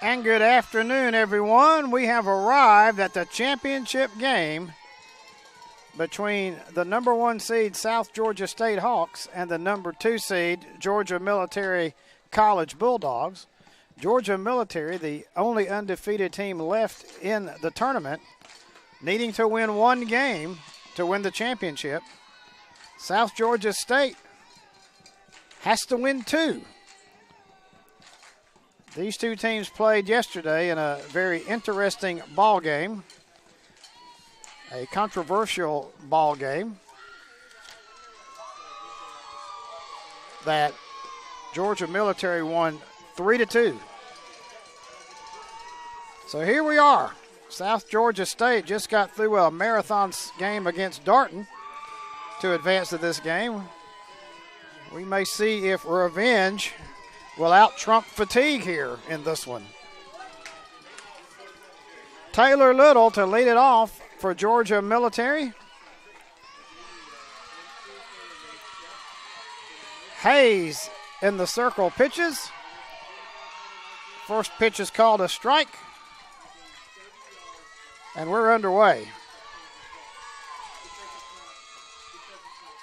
And good afternoon, everyone. We have arrived at the championship game between the number 1 seed South Georgia State Hawks and the number 2 seed Georgia Military College Bulldogs. Georgia Military, the only undefeated team left in the tournament, needing to win one game to win the championship. South Georgia State has to win 2. These two teams played yesterday in a very interesting ball game, a controversial ball game that Georgia Military won 3-2. So here we are. South Georgia State just got through a marathon game against Darton to advance to this game. We may see if revenge will out-trump fatigue here in this one. Taylor Little to lead it off for Georgia Military. Hayes in the circle pitches. First pitch is called a strike. And we're underway.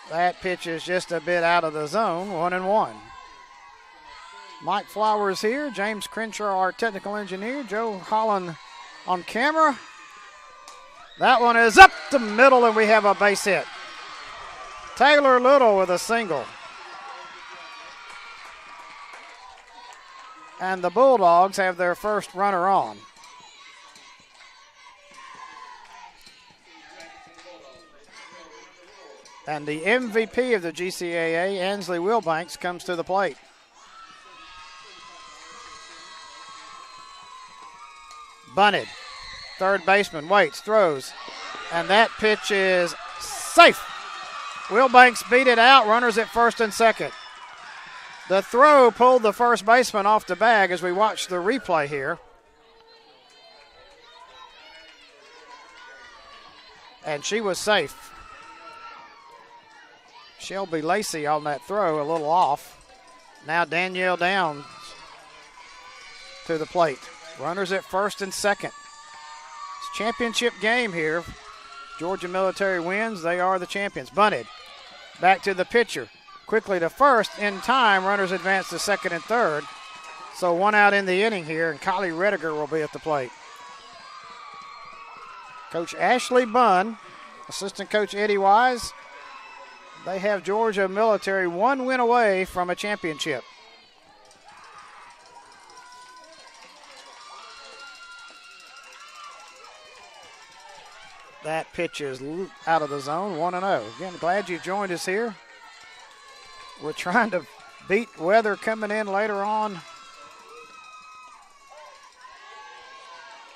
That pitch is just a bit out of the zone, 1-1. Mike Flowers here, James Crenshaw, our technical engineer, Joe Holland on camera. That one is up the middle, and we have a base hit. Taylor Little with a single. And the Bulldogs have their first runner on. And the MVP of the GCAA, Ansley Wilbanks, comes to the plate. Bunted. Third baseman waits, throws, and that pitch is safe. Wilbanks beat it out, runners at first and second. The throw pulled the first baseman off the bag as we watch the replay here. And she was safe. Shelby Lacey on that throw, a little off. Now Danielle Downs to the plate. Runners at first and second. It's a championship game here. Georgia Military wins. They are the champions. Bunted. Back to the pitcher. Quickly to first. In time, runners advance to second and third. So one out in the inning here, and Kylie Rediger will be at the plate. Coach Ashley Bunn, assistant coach Eddie Wise. They have Georgia Military one win away from a championship. That pitch is out of the zone, 1-0. Again, glad you joined us here. We're trying to beat weather coming in later on.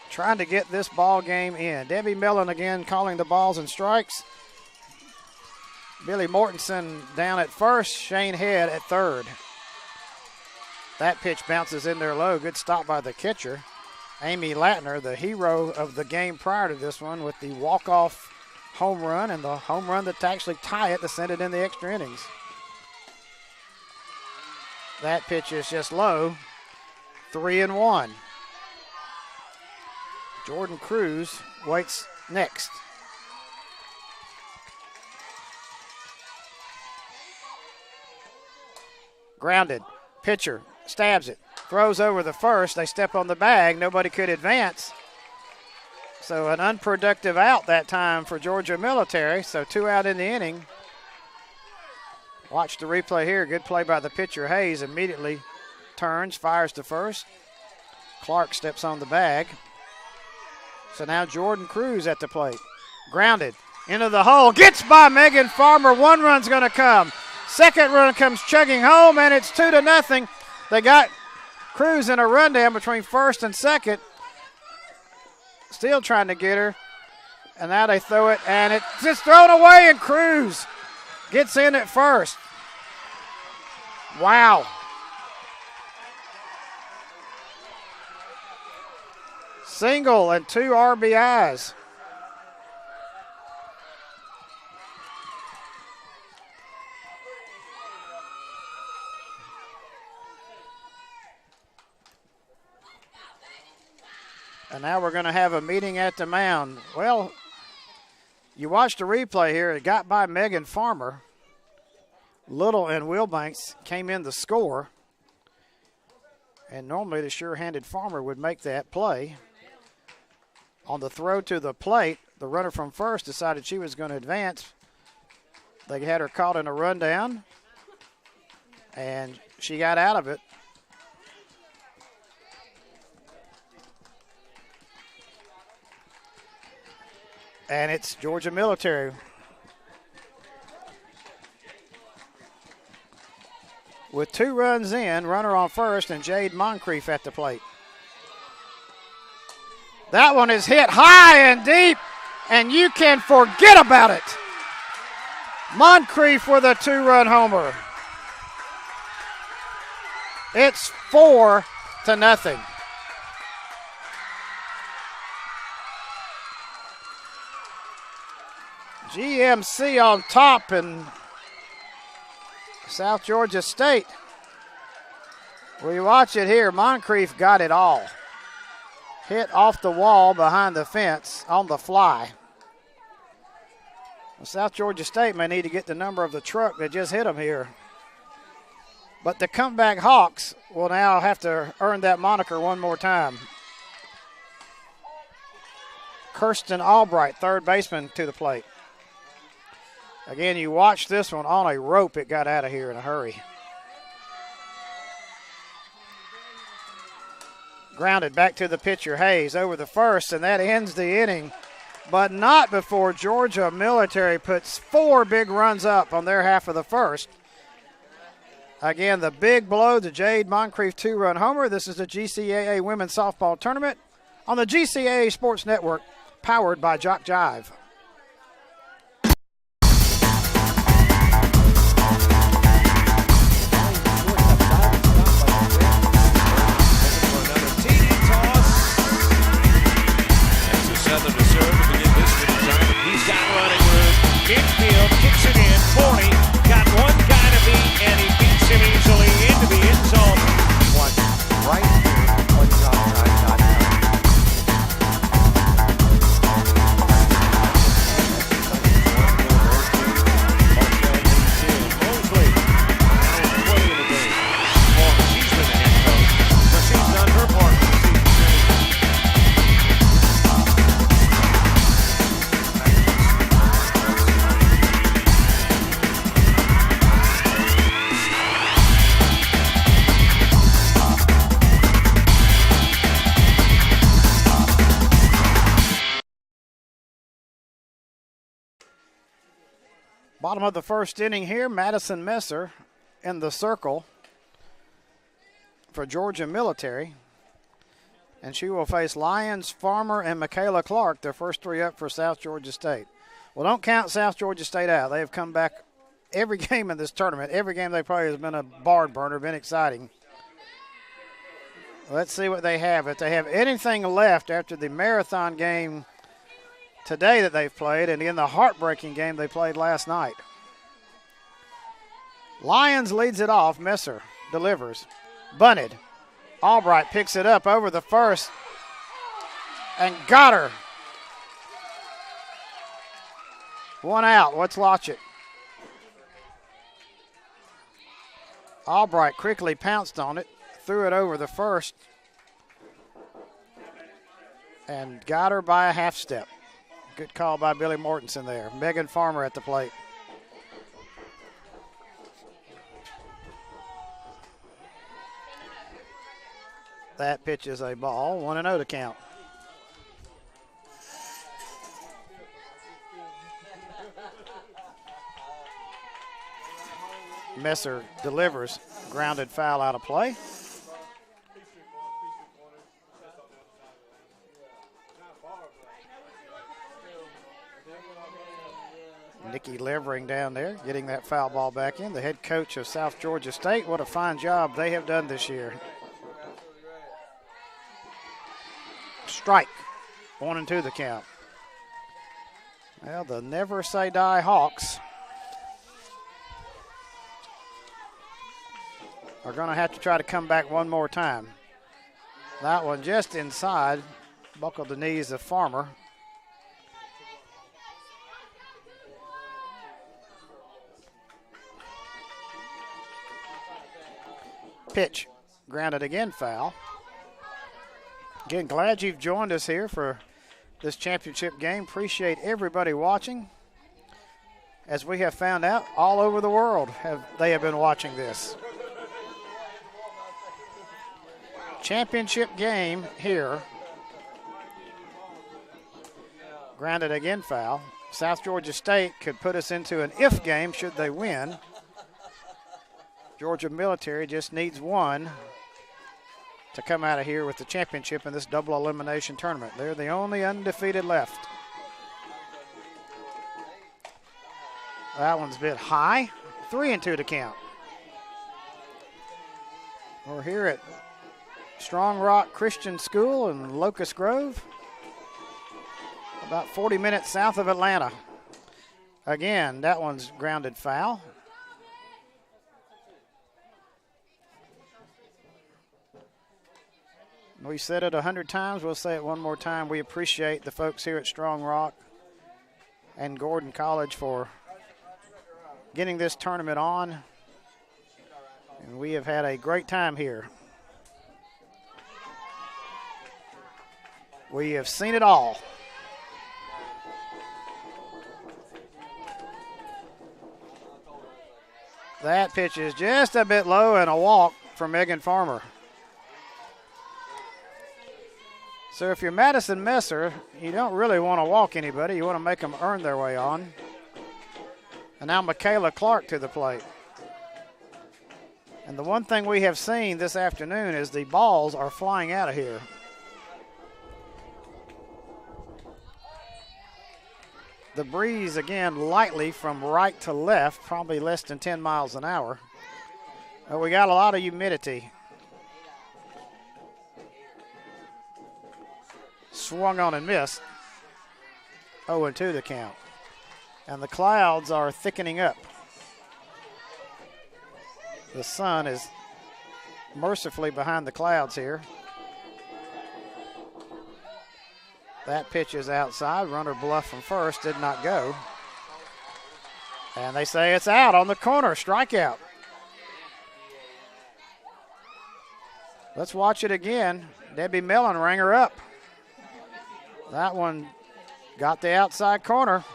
Trying to get this ball game in. Debbie Millen again calling the balls and strikes. Billy Mortensen down at first, Shane Head at third. That pitch bounces in there low. Good stop by the catcher. Amy Latner, the hero of the game prior to this one, with the walk-off home run and the home run that actually tie it to send it in the extra innings. That pitch is just low. 3-1. Jordan Cruz waits next. Grounded. Pitcher stabs it. Throws over the first. They step on the bag. Nobody could advance. So an unproductive out that time for Georgia Military. So 2 out in the inning. Watch the replay here. Good play by the pitcher. Hayes immediately turns, fires to first. Clark steps on the bag. So now Jordan Cruz at the plate. Grounded into the hole. Gets by Megan Farmer. One run's going to come. Second run comes chugging home, and it's 2-0. They got Cruz in a rundown between first and second. Still trying to get her. And now they throw it, and it's just thrown away, and Cruz gets in at first. Wow. Single and 2 RBIs. And now we're going to have a meeting at the mound. Well, you watched the replay here. It got by Megan Farmer. Little and Wilbanks came in to score. And normally the sure-handed Farmer would make that play. On the throw to the plate, the runner from first decided she was going to advance. They had her caught in a rundown, and she got out of it. And it's Georgia Military with 2 runs in, runner on first, and Jade Moncrief at the plate. That one is hit high and deep, and you can forget about it. Moncrief with a 2-run homer. It's 4-0. GMC on top, and South Georgia State. Well, you watch it here. Moncrief got it all. Hit off the wall behind the fence on the fly. Well, South Georgia State may need to get the number of the truck that just hit them here. But the comeback Hawks will now have to earn that moniker one more time. Kirsten Albright, third baseman, to the plate. Again, you watch this one on a rope. It got out of here in a hurry. Grounded back to the pitcher, Hayes, over the first, and that ends the inning. But not before Georgia Military puts 4 big runs up on their half of the first. Again, the big blow to Jade Moncrief 2-run homer. This is the GCAA Women's Softball Tournament on the GCAA Sports Network, powered by Jock Jive. Southern to serve to begin this time. He's got running room. Infield kicks it in. 40. Got one guy to beat, and he beats him easily into the end zone. Watch right here on JockJive.com. Mosley. Now with 20 in the game. Well, she's been the head coach, but she's done her part for the season. Bottom of the first inning here, Madison Messer in the circle for Georgia Military. And she will face Lyons, Farmer, and Michaela Clark, their first 3 up for South Georgia State. Well, don't count South Georgia State out. They have come back every game in this tournament. Every game they play has been a barn burner, been exciting. Let's see what they have. If they have anything left after the marathon game today that they've played, and in the heartbreaking game they played last night. Lyons leads it off. Messer delivers. Bunted. Albright picks it up over the first and got her. 1 out. Let's watch it. Albright quickly pounced on it, threw it over the first, and got her by a half step. Good call by Billy Mortensen there. Megan Farmer at the plate. That pitch is a ball. 1-0 to count. Messer delivers. Grounded foul out of play. Nikki Levering down there getting that foul ball back in. The head coach of South Georgia State. What a fine job they have done this year. Strike. 1-2 the count. Well, the never say die Hawks are going to have to try to come back one more time. That one just inside buckled the knees of Farmer. Pitch, grounded again, foul. Again, glad you've joined us here for this championship game. Appreciate everybody watching. As we have found out, all over the world they have been watching this. Championship game here. Grounded again, foul. South Georgia State could put us into an if game should they win. Georgia Military just needs one to come out of here with the championship in this double elimination tournament. They're the only undefeated left. That one's a bit high. 3-2 to count. We're here at Strong Rock Christian School in Locust Grove, about 40 minutes south of Atlanta. Again, that one's grounded foul. We said it 100 times. We'll say it one more time. We appreciate the folks here at Strong Rock and Gordon College for getting this tournament on. And we have had a great time here. We have seen it all. That pitch is just a bit low and a walk for Megan Farmer. So if you're Madison Messer, you don't really want to walk anybody. You want to make them earn their way on. And now Michaela Clark to the plate. And the one thing we have seen this afternoon is the balls are flying out of here. The breeze, again, lightly from right to left, probably less than 10 miles an hour. But we got a lot of humidity. Swung on and missed. 0-2 the count. And the clouds are thickening up. The sun is mercifully behind the clouds here. That pitch is outside. Runner bluff from first, did not go. And they say it's out on the corner, strikeout. Let's watch it again. Debbie Mellon rang her up. That one got the outside corner.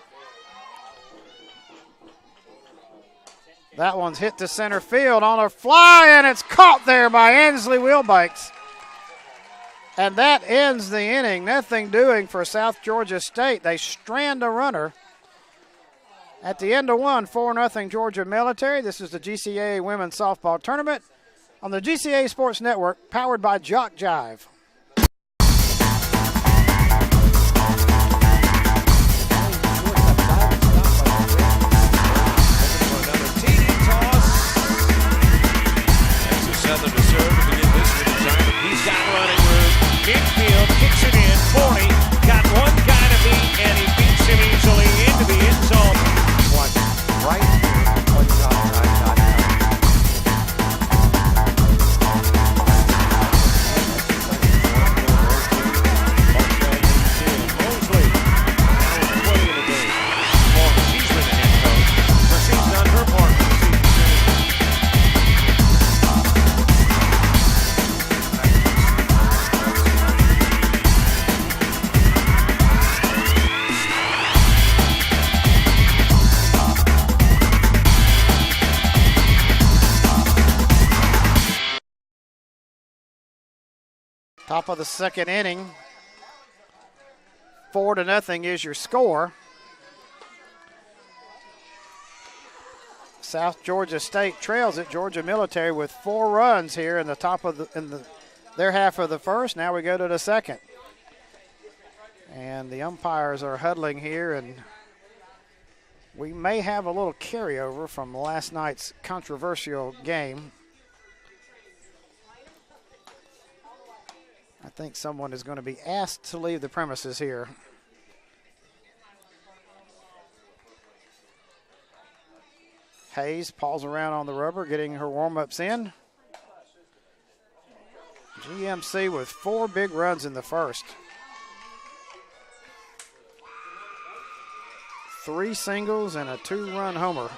That one's hit to center field on a fly, and it's caught there by Ansley Wilbanks. And that ends the inning. Nothing doing for South Georgia State. They strand a runner. At the end of one, 4-0 Georgia Military. This is the GCAA Women's Softball Tournament on the GCAA Sports Network, powered by Jock Jive. Southern to serve to begin this one. He's got running room. Infield kicks it in. 40. Got one guy to beat, and he beats him easily into the end zone. One right here on GM10. Mosley. Now it's 20 in a day. She's been the head coach, but she's done her part for the season. Top of the second inning. 4-0 is your score. South Georgia State trails it. Georgia Military with 4 runs here in the top of their half of the first. Now we go to the second. And the umpires are huddling here, and we may have a little carryover from last night's controversial game. I think someone is going to be asked to leave the premises here. Hayes paws around on the rubber, getting her warm-ups in. GMC with 4 big runs in the first. 3 singles and a 2-run homer.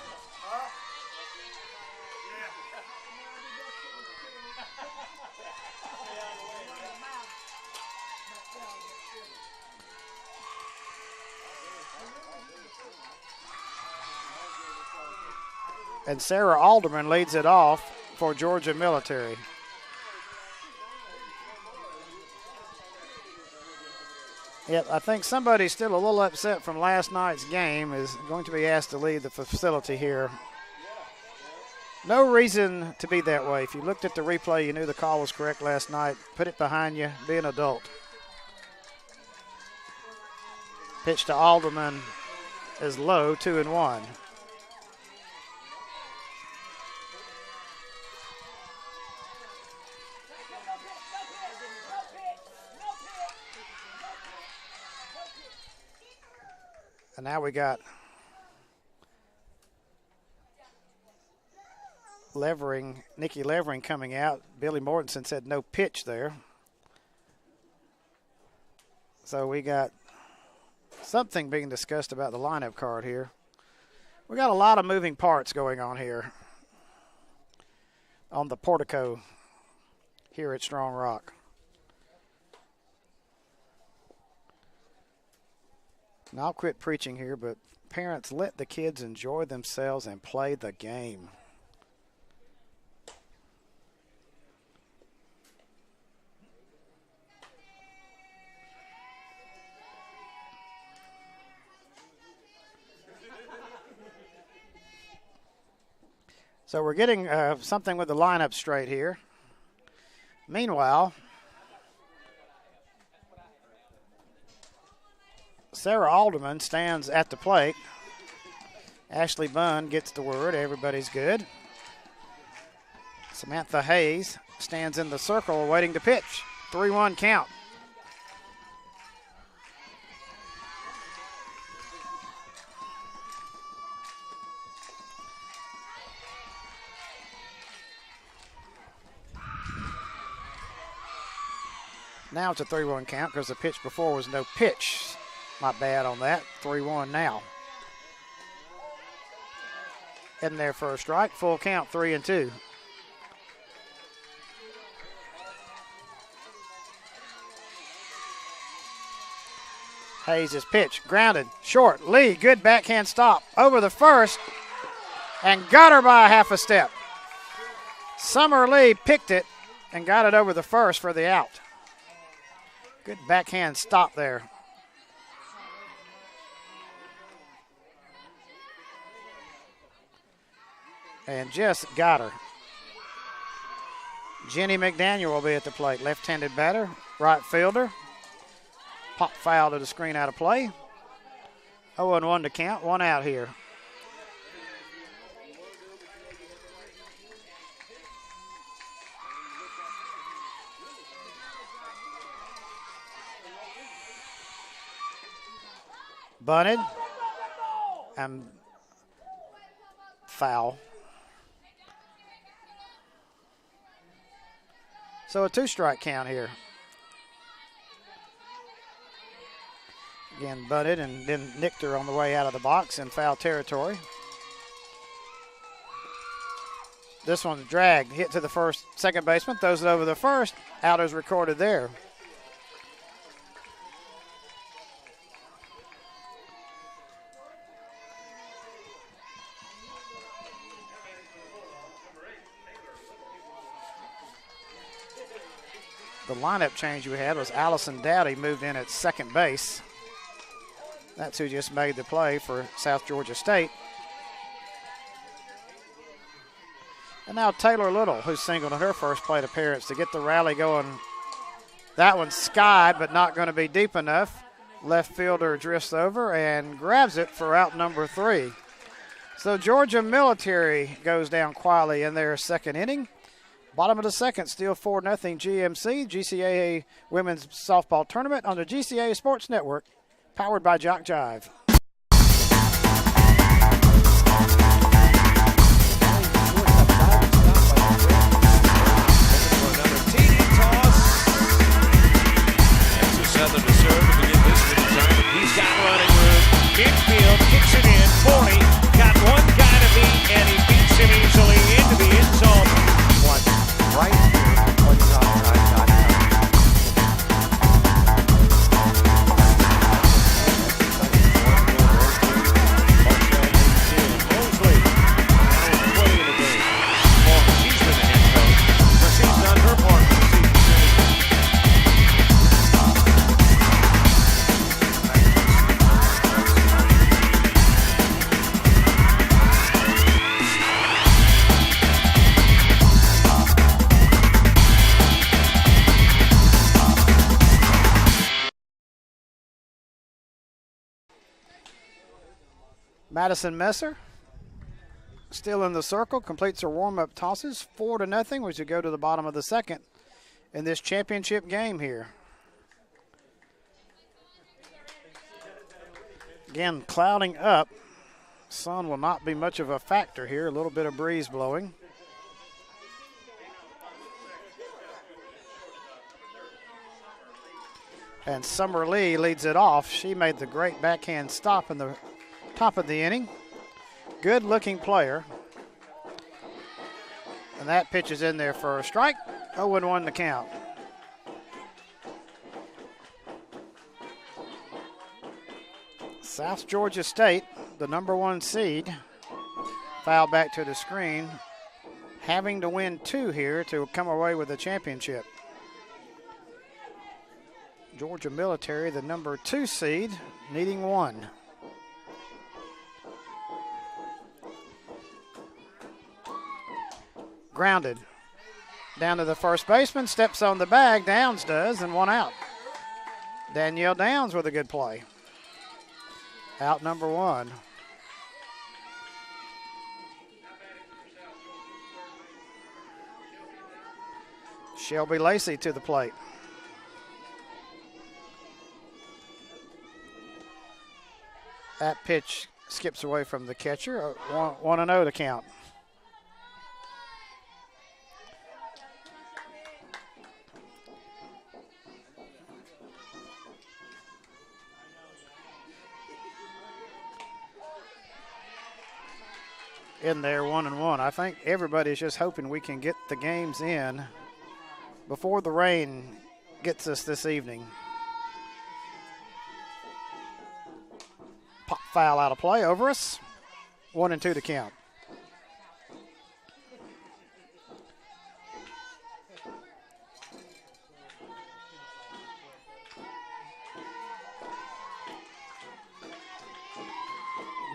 And Sarah Alderman leads it off for Georgia Military. Yep, I think somebody still a little upset from last night's game is going to be asked to leave the facility here. No reason to be that way. If you looked at the replay, you knew the call was correct last night. Put it behind you. Be an adult. Pitch to Alderman is low, 2-1. And now we got Nikki Levering coming out. Billy Mortensen said no pitch there. So we got something being discussed about the lineup card here. We got a lot of moving parts going on here on the portico here at Strong Rock. And I'll quit preaching here, but parents, let the kids enjoy themselves and play the game. So we're getting something with the lineup straight here. Meanwhile, Sarah Alderman stands at the plate. Ashley Bunn gets the word. Everybody's good. Samantha Hayes stands in the circle waiting to pitch. 3-1 count. Now it's a 3-1 count because the pitch before was no pitch. My bad on that. 3-1 now. Heading there for a strike. Full count, 3-2. Hayes' pitch. Grounded. Short. Lee. Good backhand stop. Over the first. And got her by a half a step. Summer Lee picked it and got it over the first for the out. Good backhand stop there. And just got her. Jenny McDaniel will be at the plate. Left-handed batter, right fielder. Pop foul to the screen out of play. 0-1 to count, 1 out here. Bunted. And foul. So a 2-strike count here. Again, butted and then nicked her on the way out of the box in foul territory. This one's dragged, hit to the second baseman, throws it over the first. Out is recorded there. The lineup change we had was Allison Dowdy moved in at second base. That's who just made the play for South Georgia State. And now Taylor Little, who singled in her first plate appearance to get the rally going. That one's skied, but not going to be deep enough. Left fielder drifts over and grabs it for out number 3. So Georgia Military goes down quietly in their second inning. Bottom of the second, still 4-0 GMC, GCAA Women's Softball Tournament on the GCAA Sports Network, powered by Jock Jive. Southern to serve to begin this. He's got running room. Infield kicks it Madison Messer still in the circle, completes her warm-up tosses, 4-0. We should go to the bottom of the second in this championship game here. Again, clouding up. Sun will not be much of a factor here. A little bit of breeze blowing. And Summer Lee leads it off. She made the great backhand stop in the top of the inning. Good looking player. And that pitch is in there for a strike. 0-1 to count. South Georgia State, the number 1 seed, foul back to the screen, having to win 2 here to come away with the championship. Georgia Military, the number 2 seed, needing 1. Grounded. Down to the first baseman, steps on the bag, Downs does, and 1 out. Danielle Downs with a good play. Out number 1. Shelby Lacey to the plate. That pitch skips away from the catcher. 1-0 to count. In there, 1-1. I think everybody's just hoping we can get the games in before the rain gets us this evening. Pop foul out of play over us. 1-2 to count.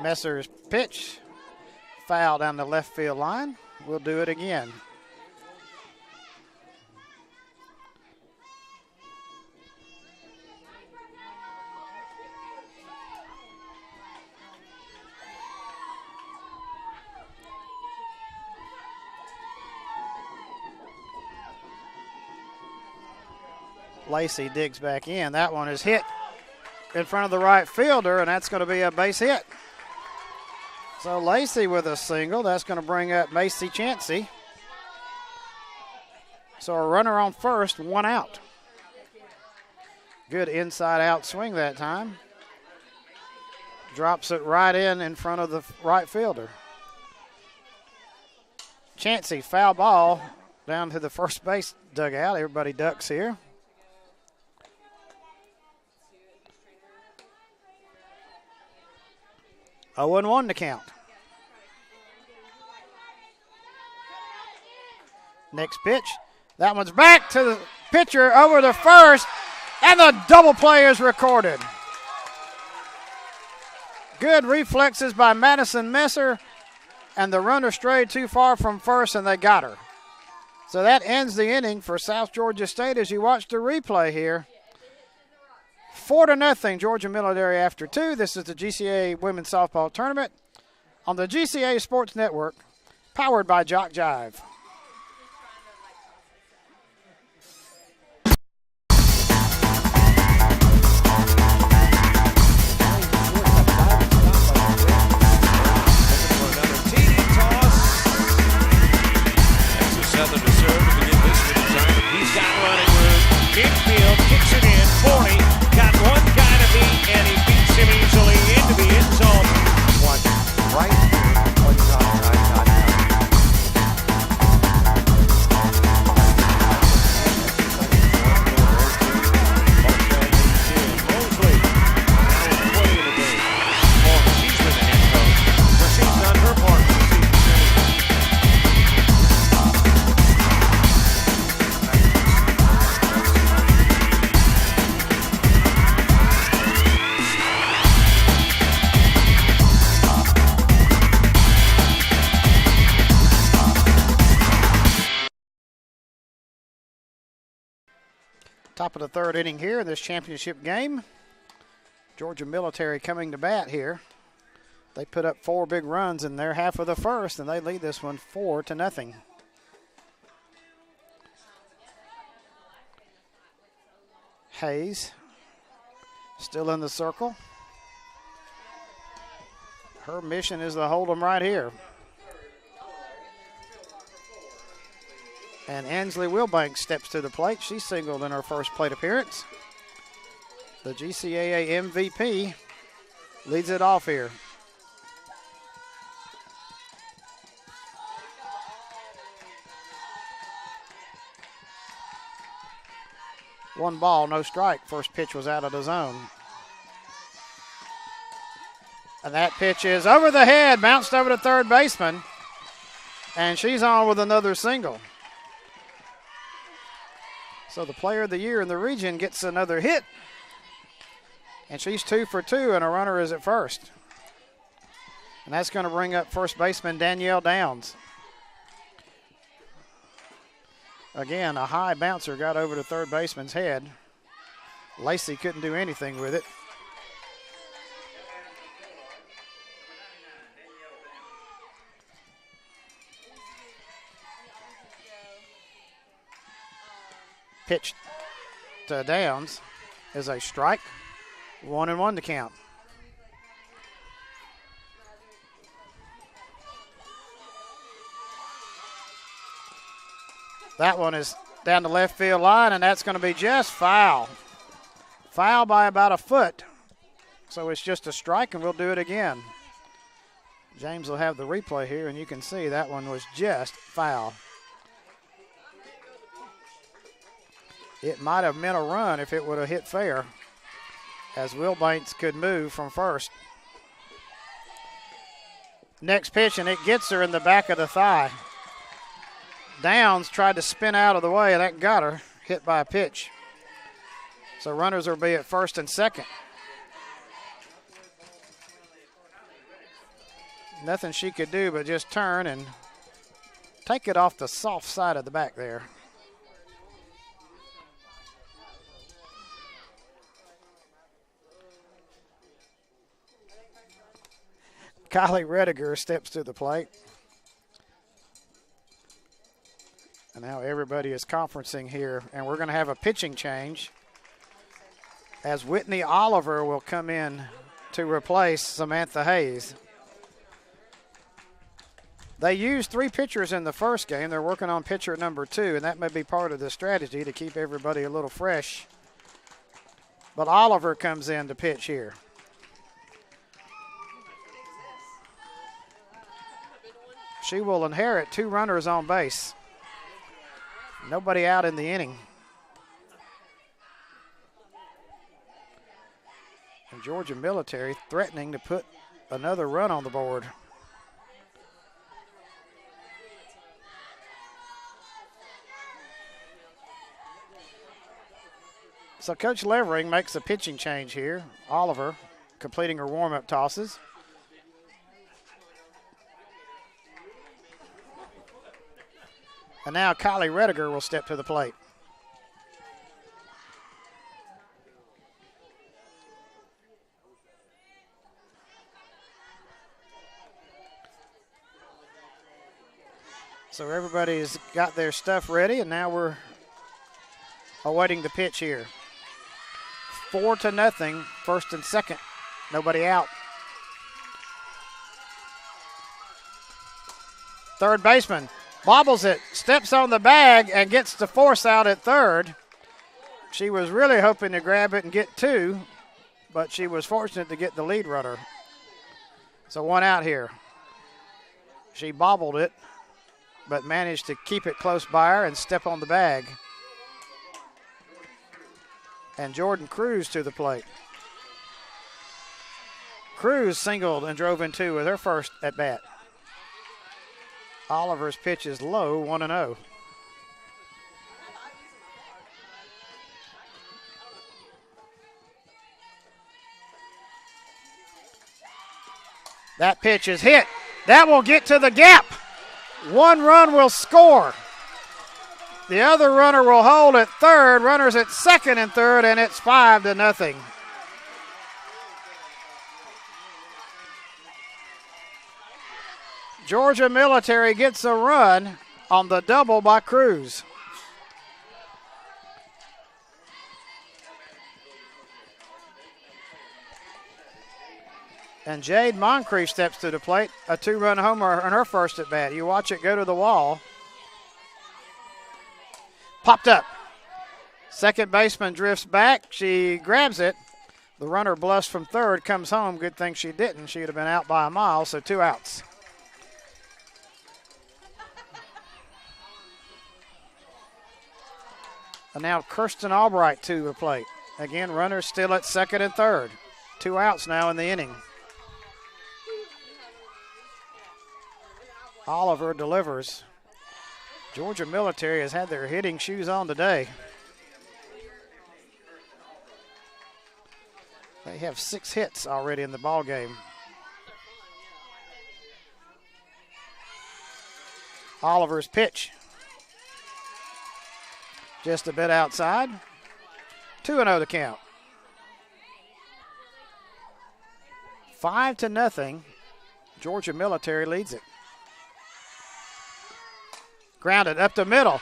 Messer's pitch. Foul down the left field line. We'll do it again. Lacey digs back in. That one is hit in front of the right fielder, and that's going to be a base hit. So Lacey with a single. That's going to bring up Macy Chansey. So a runner on first, 1 out. Good inside-out swing that time. Drops it right in front of the right fielder. Chansey, foul ball down to the first base dugout. Everybody ducks here. Oh, 0-1 to count. Next pitch. That one's back to the pitcher over the first, and the double play is recorded. Good reflexes by Madison Messer, and the runner strayed too far from first, and they got her. So that ends the inning for South Georgia State as you watch the replay here. 4-0, Georgia Military after 2. This is the GCAA Women's Softball Tournament on the GCAA Sports Network, powered by Jock Jive. Southern to serve to begin this time. He's got running room. Infield kicks it in. 40. Got 1 guy to beat, and he beats him easily into the end zone. Watch right here on JockJive.com. Mosley now with 20 in the game. She's been the head coach, but she's done her part for the season. Top of the third inning here in this championship game. Georgia Military coming to bat here. They put up 4 big runs in their half of the first, and they lead this one 4-0. Hayes still in the circle. Her mission is to hold them right here. And Ansley Wilbanks steps to the plate. She singled in her first plate appearance. The GCAA MVP leads it off here. One ball, no strike. First pitch was out of the zone. And that pitch is over the head, bounced over to third baseman. And she's on with another single. So the player of the year in the region gets another hit. And she's 2 for 2, and a runner is at first. And that's going to bring up first baseman Danielle Downs. Again, a high bouncer got over to third baseman's head. Lacey couldn't do anything with it. Pitch to Downs is a strike. 1-1 to count. That one is down the left field line, and that's going to be just foul. Foul by about a foot. So it's just a strike, and we'll do it again. James will have the replay here, and you can see that one was just foul. It might have meant a run if it would have hit fair, as Wilbanks could move from first. Next pitch, and it gets her in the back of the thigh. Downs tried to spin out of the way, and that got her, hit by a pitch. So runners will be at first and second. Nothing she could do but just turn and take it off the soft side of the back there. Kylie Rediger steps to the plate. And now everybody is conferencing here, and we're going to have a pitching change as Whitney Oliver will come in to replace Samantha Hayes. They used 3 pitchers in the first game. They're working on pitcher number 2, and that may be part of the strategy to keep everybody a little fresh. But Oliver comes in to pitch here. She will inherit 2 runners on base. Nobody out in the inning. And Georgia Military threatening to put another run on the board. So Coach Levering makes a pitching change here. Oliver completing her warm-up tosses. And now Kylie Rediger will step to the plate. So everybody's got their stuff ready, and now we're awaiting the pitch here. 4-0, first and second. Nobody out. Third baseman bobbles it, steps on the bag, and gets the force out at third. She was really hoping to grab it and get 2, but she was fortunate to get the lead runner. So 1 out here. She bobbled it, but managed to keep it close by her and step on the bag. And Jordan Cruz to the plate. Cruz singled and drove in 2 with her first at bat. Oliver's pitch is low, 1-0. That pitch is hit. That will get to the gap. 1 run will score. The other runner will hold at third. Runners at second and third, and it's 5-0. Georgia Military gets a run on the double by Cruz. And Jade Moncrief steps to the plate, a 2-run homer on her first at bat. You watch it go to the wall. Popped up. Second baseman drifts back. She grabs it. The runner bluffs from third, comes home. Good thing she didn't. She would have been out by a mile, so 2 outs. And now Kirsten Albright to the plate. Again, runners still at second and third. 2 outs now in the inning. Oliver delivers. Georgia Military has had their hitting shoes on today. They have 6 hits already in the ball game. Oliver's pitch. Just a bit outside. 2-0 the count. 5-0. Georgia Military leads it. Grounded up the middle.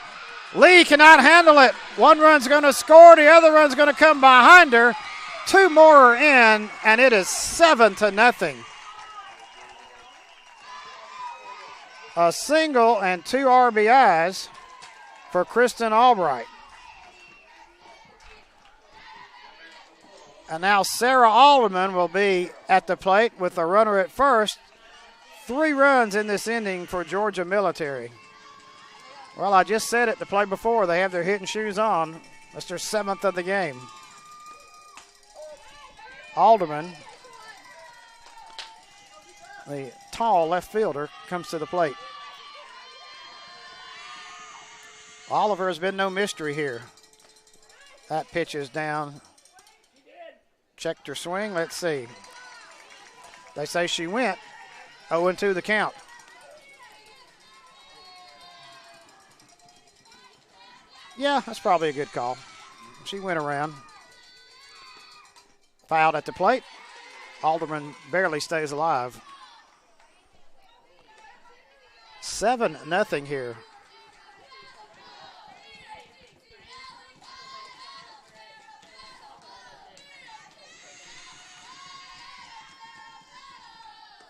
Lee cannot handle it. 1 run's going to score. The other run's going to come behind her. 2 more are in, and it is 7-0. A single and 2 RBIs for Kristen Albright. And now Sarah Alderman will be at the plate with a runner at first. 3 runs in this inning for Georgia Military. Well, I just said it to play before. They have their hitting shoes on. That's their 7th of the game. Alderman, the tall left fielder, comes to the plate. Oliver has been no mystery here. That pitch is down. Checked her swing. Let's see. They say she went. 0-2 the count. Yeah, that's probably a good call. She went around. Fouled at the plate. Alderman barely stays alive. 7-0 here.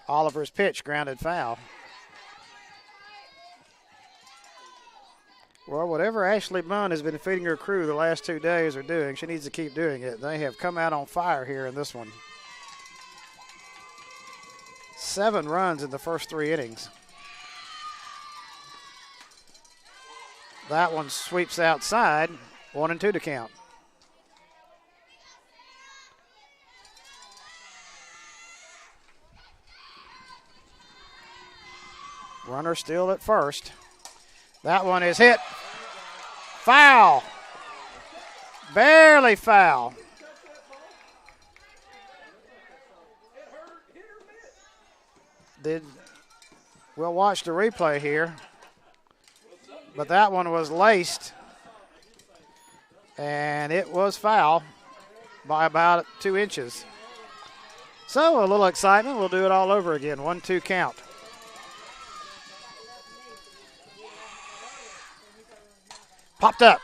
Oliver's pitch, grounded foul. Well, whatever Ashley Bunn has been feeding her crew the last 2 days are doing, she needs to keep doing it. They have come out on fire here in this one. 7 runs in the first 3 innings. That one sweeps outside. 1-2 to count. Runner still at first. That one is hit. Foul. Barely foul. We'll watch the replay here. But that one was laced. And it was foul by about 2 inches. So a little excitement. We'll do it all over again. 1-2 count. Popped up.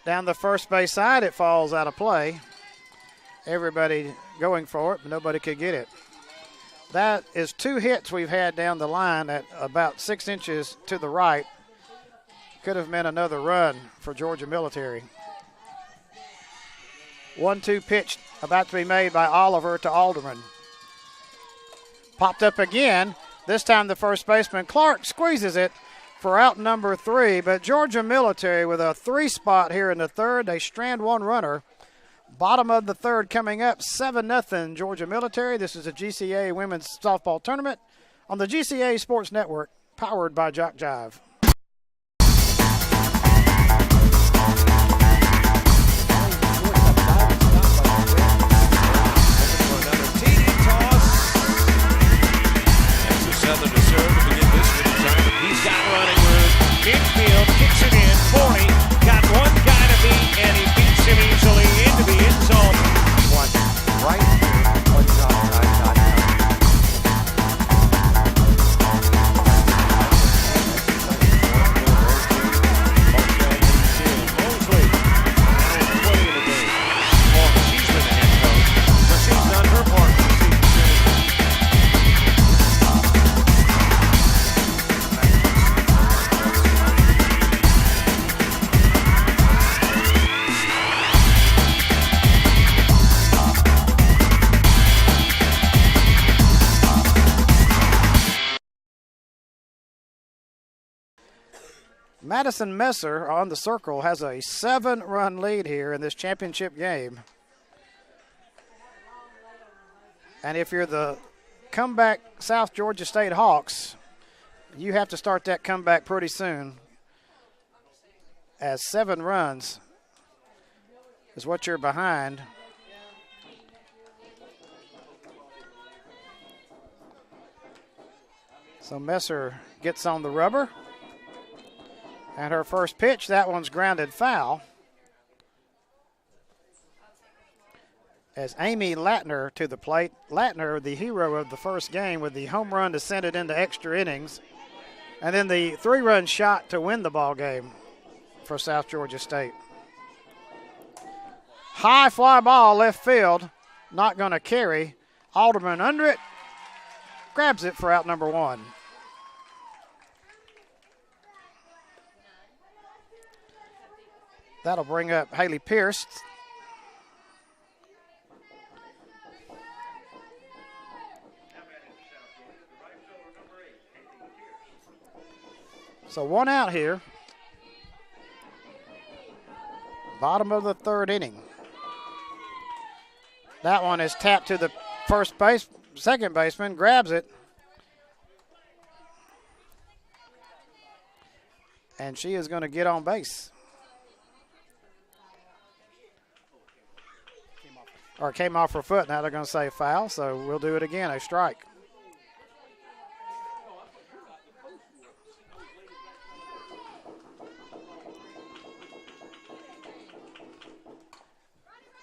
Down the first base side, it falls out of play. Everybody going for it, but nobody could get it. That is 2 hits we've had down the line at about 6 inches to the right. Could have meant another run for Georgia Military. 1-2 pitch about to be made by Oliver to Alderman. Popped up again. This time the first baseman, Clark, squeezes it for out number 3, but Georgia Military with a 3 spot here in the third. They strand 1 runner. Bottom of the third coming up, 7-0 Georgia Military. This is a GCAA women's softball tournament on the GCAA Sports Network, powered by Jock Jive. Southern to serve to begin this one. He's got running room. Infield kicks it in. 40. Got 1 guy to beat, and he beats him easily into the end zone. Watch right here on ShopTime.com. Madison Messer on the circle has a 7-run lead here in this championship game. And if you're the comeback South Georgia State Hawks, you have to start that comeback pretty soon, as 7 runs is what you're behind. So Messer gets on the rubber. And her first pitch, that one's grounded foul. As Amy Latner to the plate. Latner, the hero of the first game, with the home run to send it into extra innings. And then the 3-run shot to win the ball game for South Georgia State. High fly ball left field. Not going to carry. Alderman under it. Grabs it for out number 1. That'll bring up Haley Pierce. So 1 out here. Bottom of the 3rd inning. That one is tapped to the second baseman, grabs it. And she is going to get on base. Or came off her foot. Now they're going to say foul, so we'll do it again, a strike.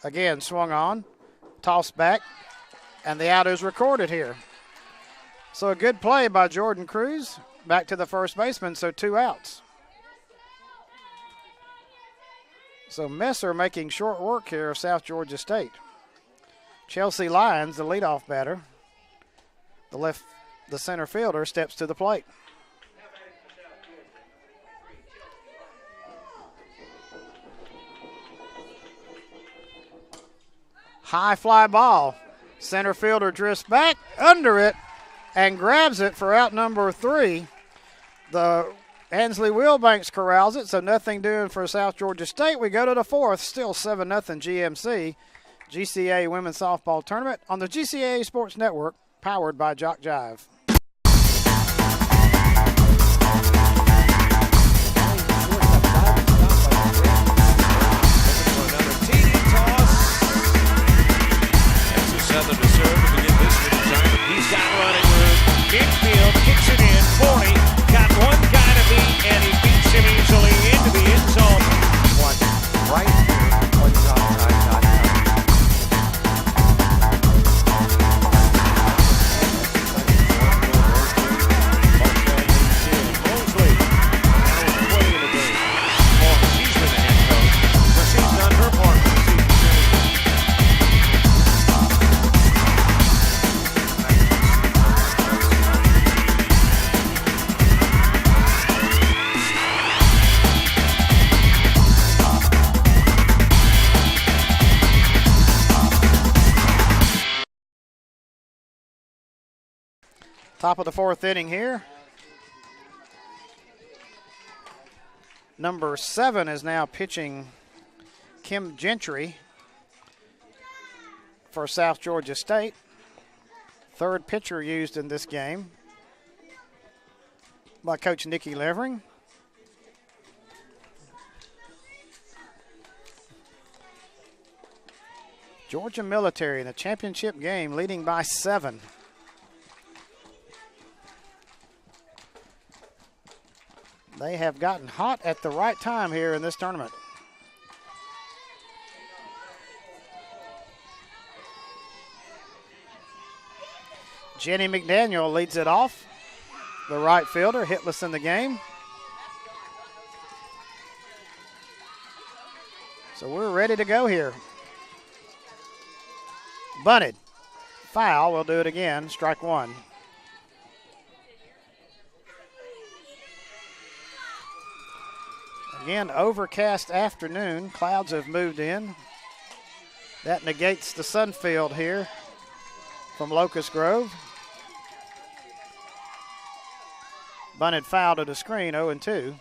Again, swung on, tossed back, and the out is recorded here. So a good play by Jordan Cruz. Back to the first baseman, so 2 outs. So Messer making short work here of South Georgia State. Chelsea Lyons, the leadoff batter, the center fielder, steps to the plate. High fly ball. Center fielder drifts back under it and grabs it for out number 3. The Ansley Wheelbanks corrals it, so nothing doing for South Georgia State. We go to the 4th, still 7-0 GMC. GCAA Women's Softball Tournament on the GCAA Sports Network, powered by Jock Jive. Southern to serve to begin this one. He's got running room. Infield kicks it in. 40. Got one guy to beat, and he beats him easily into the end zone. Watch right here on JockJive.com. Mosley. Now play in the game. She's been the head coach, but she's done her part for the season. Top of the 4th inning here. Number 7 is now pitching Kim Gentry for South Georgia State. 3rd pitcher used in this game by Coach Nikki Levering. Georgia Military in a championship game, leading by 7. They have gotten hot at the right time here in this tournament. Jenny McDaniel leads it off. The right fielder, hitless in the game. So we're ready to go here. Bunted. Foul. We'll do it again. Strike 1. Again, overcast afternoon. Clouds have moved in. That negates the sun field here from Locust Grove. Bunted foul to the screen, 0-2.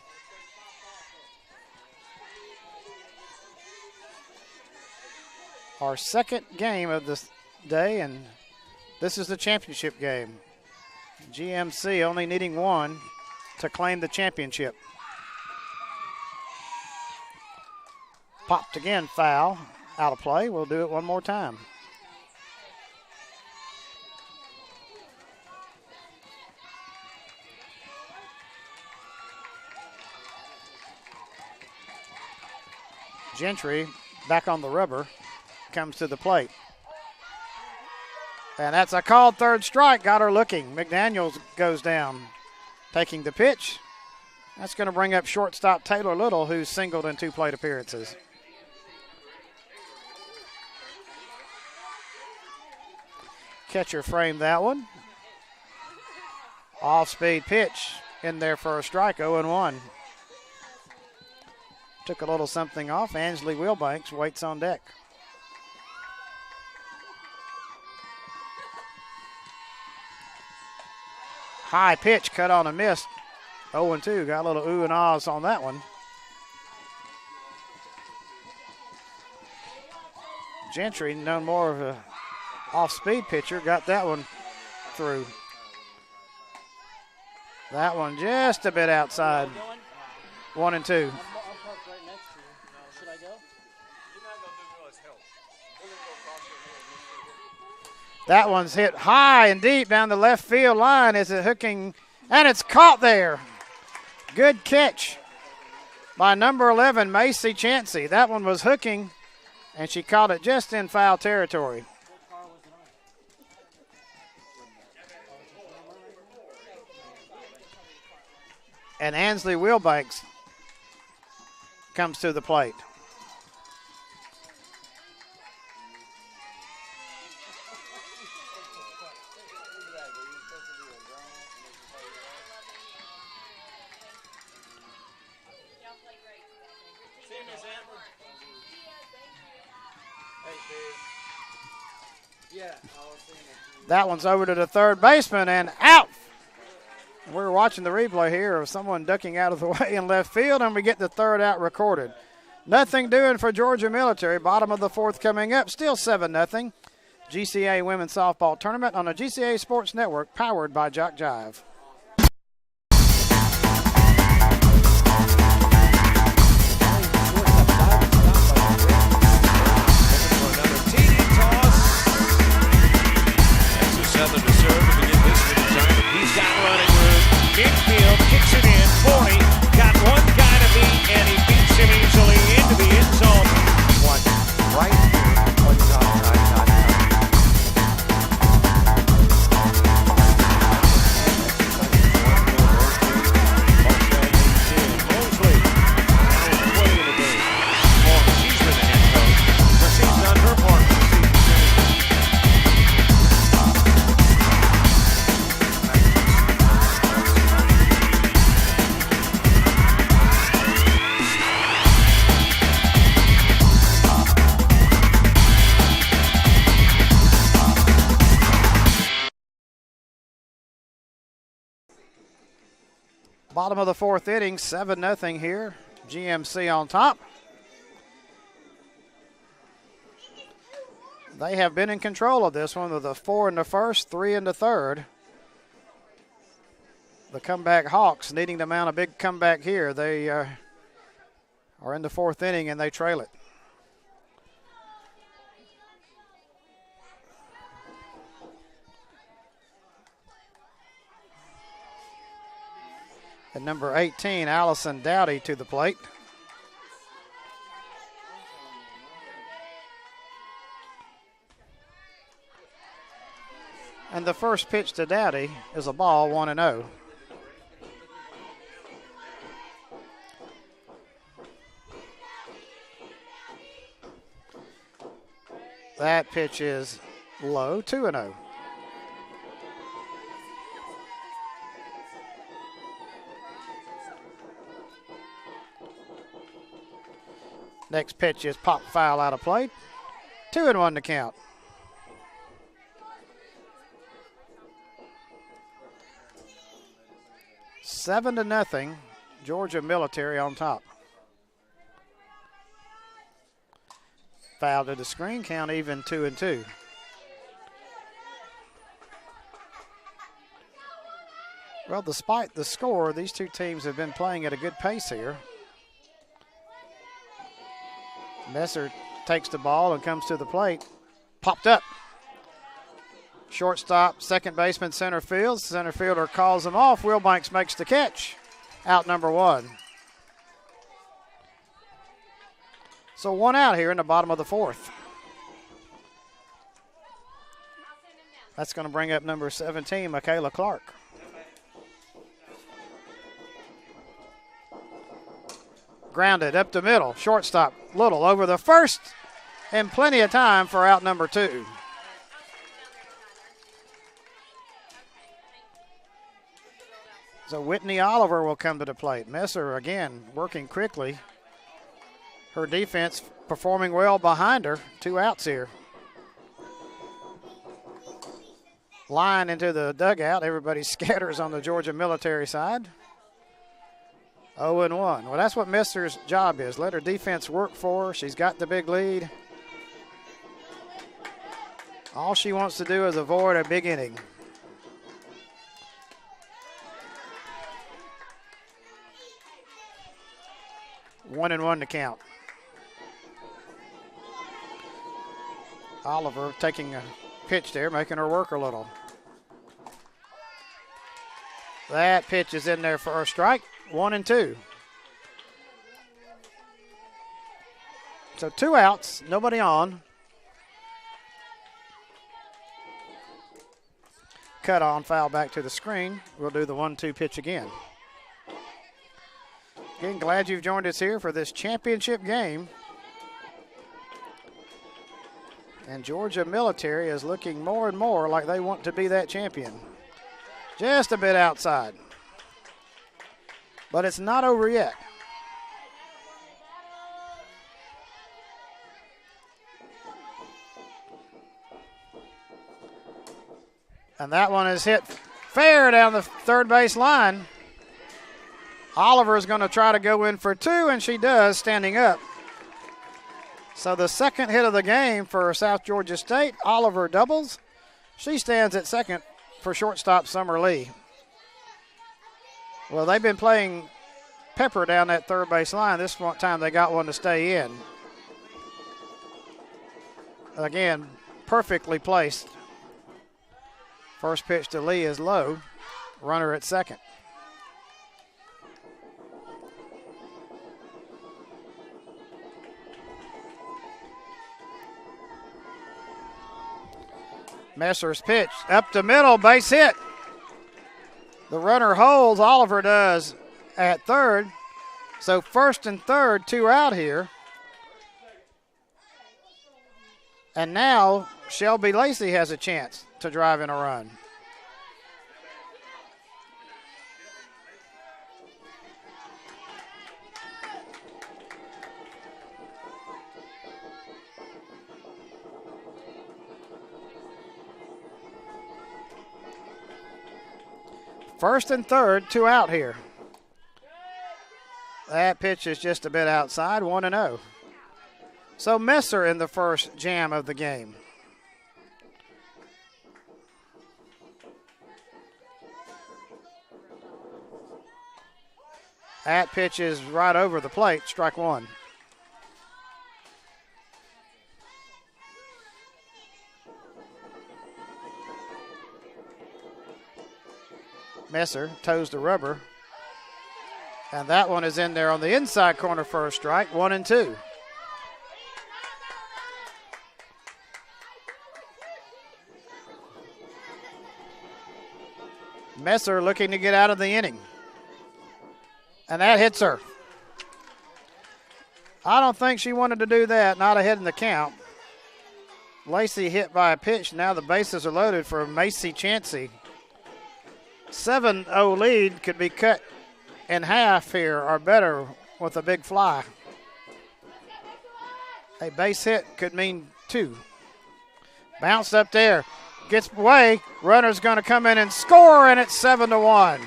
our second game of this day, and this is the championship game. GMC only needing one to claim the championship. Popped again, foul, out of play. We'll do it one more time. Gentry back on the rubber, comes to the plate. And that's a called third strike, got her looking. McDaniels goes down, taking the pitch. That's going to bring up shortstop Taylor Little, who's singled in 2 plate appearances. Catcher framed that one. Off-speed pitch in there for a strike, 0-1. Took a little something off. Ansley Wheelbanks waits on deck. High pitch, cut on a miss. 0-2, got a little ooh and ahs on that one. Gentry, known more of a off-speed pitcher, got that one through. That one just a bit outside. 1-2. That one's hit high and deep down the left field line. Is it hooking? And it's caught there. Good catch by number 11, Macy Chansey. That one was hooking, and she caught it just in foul territory. And Ansley Wheelbanks comes to the plate. That one's over to the third baseman and out. We're watching the replay here of someone ducking out of the way in left field, and we get the third out recorded. Nothing doing for Georgia Military. Bottom of the fourth coming up. Still 7-0. GCAA Women's Softball Tournament on the GCAA Sports Network, powered by Jock Jive. Southern to serve to begin this assignment. He's got running room. Infield kicks it in. 40. Got one guy to beat, and he beats him easily into the end zone. Watch right here on JockJive.com. Mosley. Now with 20 in the game. She's been the head coach. But she's done her part for the season. Bottom of the fourth inning, 7-0 here. GMC on top. They have been in control of this one with a 4 in the first, 3 in the third. The comeback Hawks needing to mount a big comeback here. They are in the fourth inning and they trail it. And number 18, Allison Dowdy, to the plate. And the first pitch to Dowdy is a ball, 1-0. That pitch is low, 2-0. Next pitch is pop foul out of play. 2-1 to count. Seven to nothing. Georgia Military on top. Foul to the screen, count even 2-2. Well, despite the score, these two teams have been playing at a good pace here. Messer takes the ball and comes to the plate. Popped up. Shortstop, second baseman, center field. Center fielder calls him off. Wilbanks makes the catch. Out number one. So one out here in the bottom of the fourth. That's going to bring up number 17, Michaela Clark. Grounded up the middle. Shortstop, Little over the first, and plenty of time for out number two. So Whitney Oliver will come to the plate. Messer again working quickly. Her defense performing well behind her. 2 outs here. Line into the dugout. Everybody scatters on the Georgia military side. 0-1. Well, that's what Messer's job is. Let her defense work for her. She's got the big lead. All she wants to do is avoid a big inning. One and one to count. Oliver taking a pitch there, making her work a little. That pitch is in there for a strike. 1-2. So 2 outs, nobody on. Cut on, foul back to the screen. We'll do the 1-2 pitch again. Again, glad you've joined us here for this championship game. And Georgia Military is looking more and more like they want to be that champion. Just a bit outside. But it's not over yet. And that one is hit fair down the third base line. Oliver is going to try to go in for 2, and she does, standing up. So the second hit of the game for South Georgia State, Oliver doubles. She stands at second for shortstop Summer Lee. Well, they've been playing pepper down that third base line. This one time they got one to stay in. Again, perfectly placed. First pitch to Lee is low. Runner at second. Messer's pitch up the middle, base hit. The runner holds, Oliver does at third. So first and third, 2 out here. And now Shelby Lacey has a chance to drive in a run. First and third, 2 out here. That pitch is just a bit outside, 1-0. So Messer in the first jam of the game. That pitch is right over the plate, strike 1. Messer toes the rubber. And that one is in there on the inside corner for a strike, 1-2. Messer looking to get out of the inning. And that hits her. I don't think she wanted to do that, not ahead in the count. Lacey hit by a pitch. Now the bases are loaded for Macy Chansey. 7-0 lead could be cut in half here or better with a big fly. A base hit could mean 2. Bounced up there. Gets away. Runner's going to come in and score, and it's 7-1.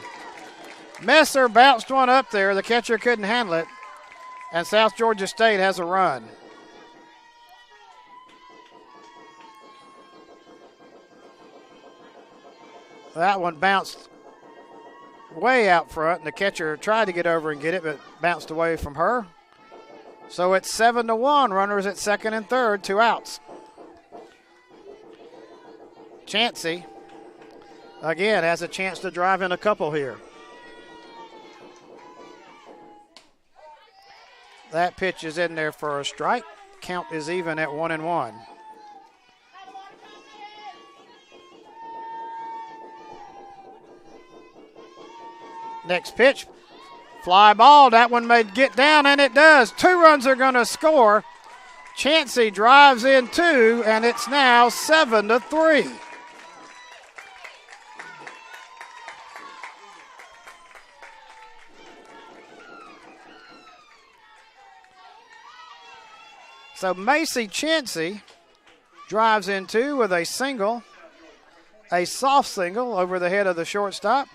Messer bounced one up there. The catcher couldn't handle it. And South Georgia State has a run. That one bounced way out front, and the catcher tried to get over and get it, but bounced away from her. So it's 7-1. Runners at second and third, 2 outs. Chansey, again, has a chance to drive in a couple here. That pitch is in there for a strike. Count is even at 1-1. Next pitch, fly ball. That one may get down, and it does. 2 runs are going to score. Chansey drives in 2, and it's now 7-3. So Macy Chansey drives in 2 with a single, a soft single over the head of the shortstop.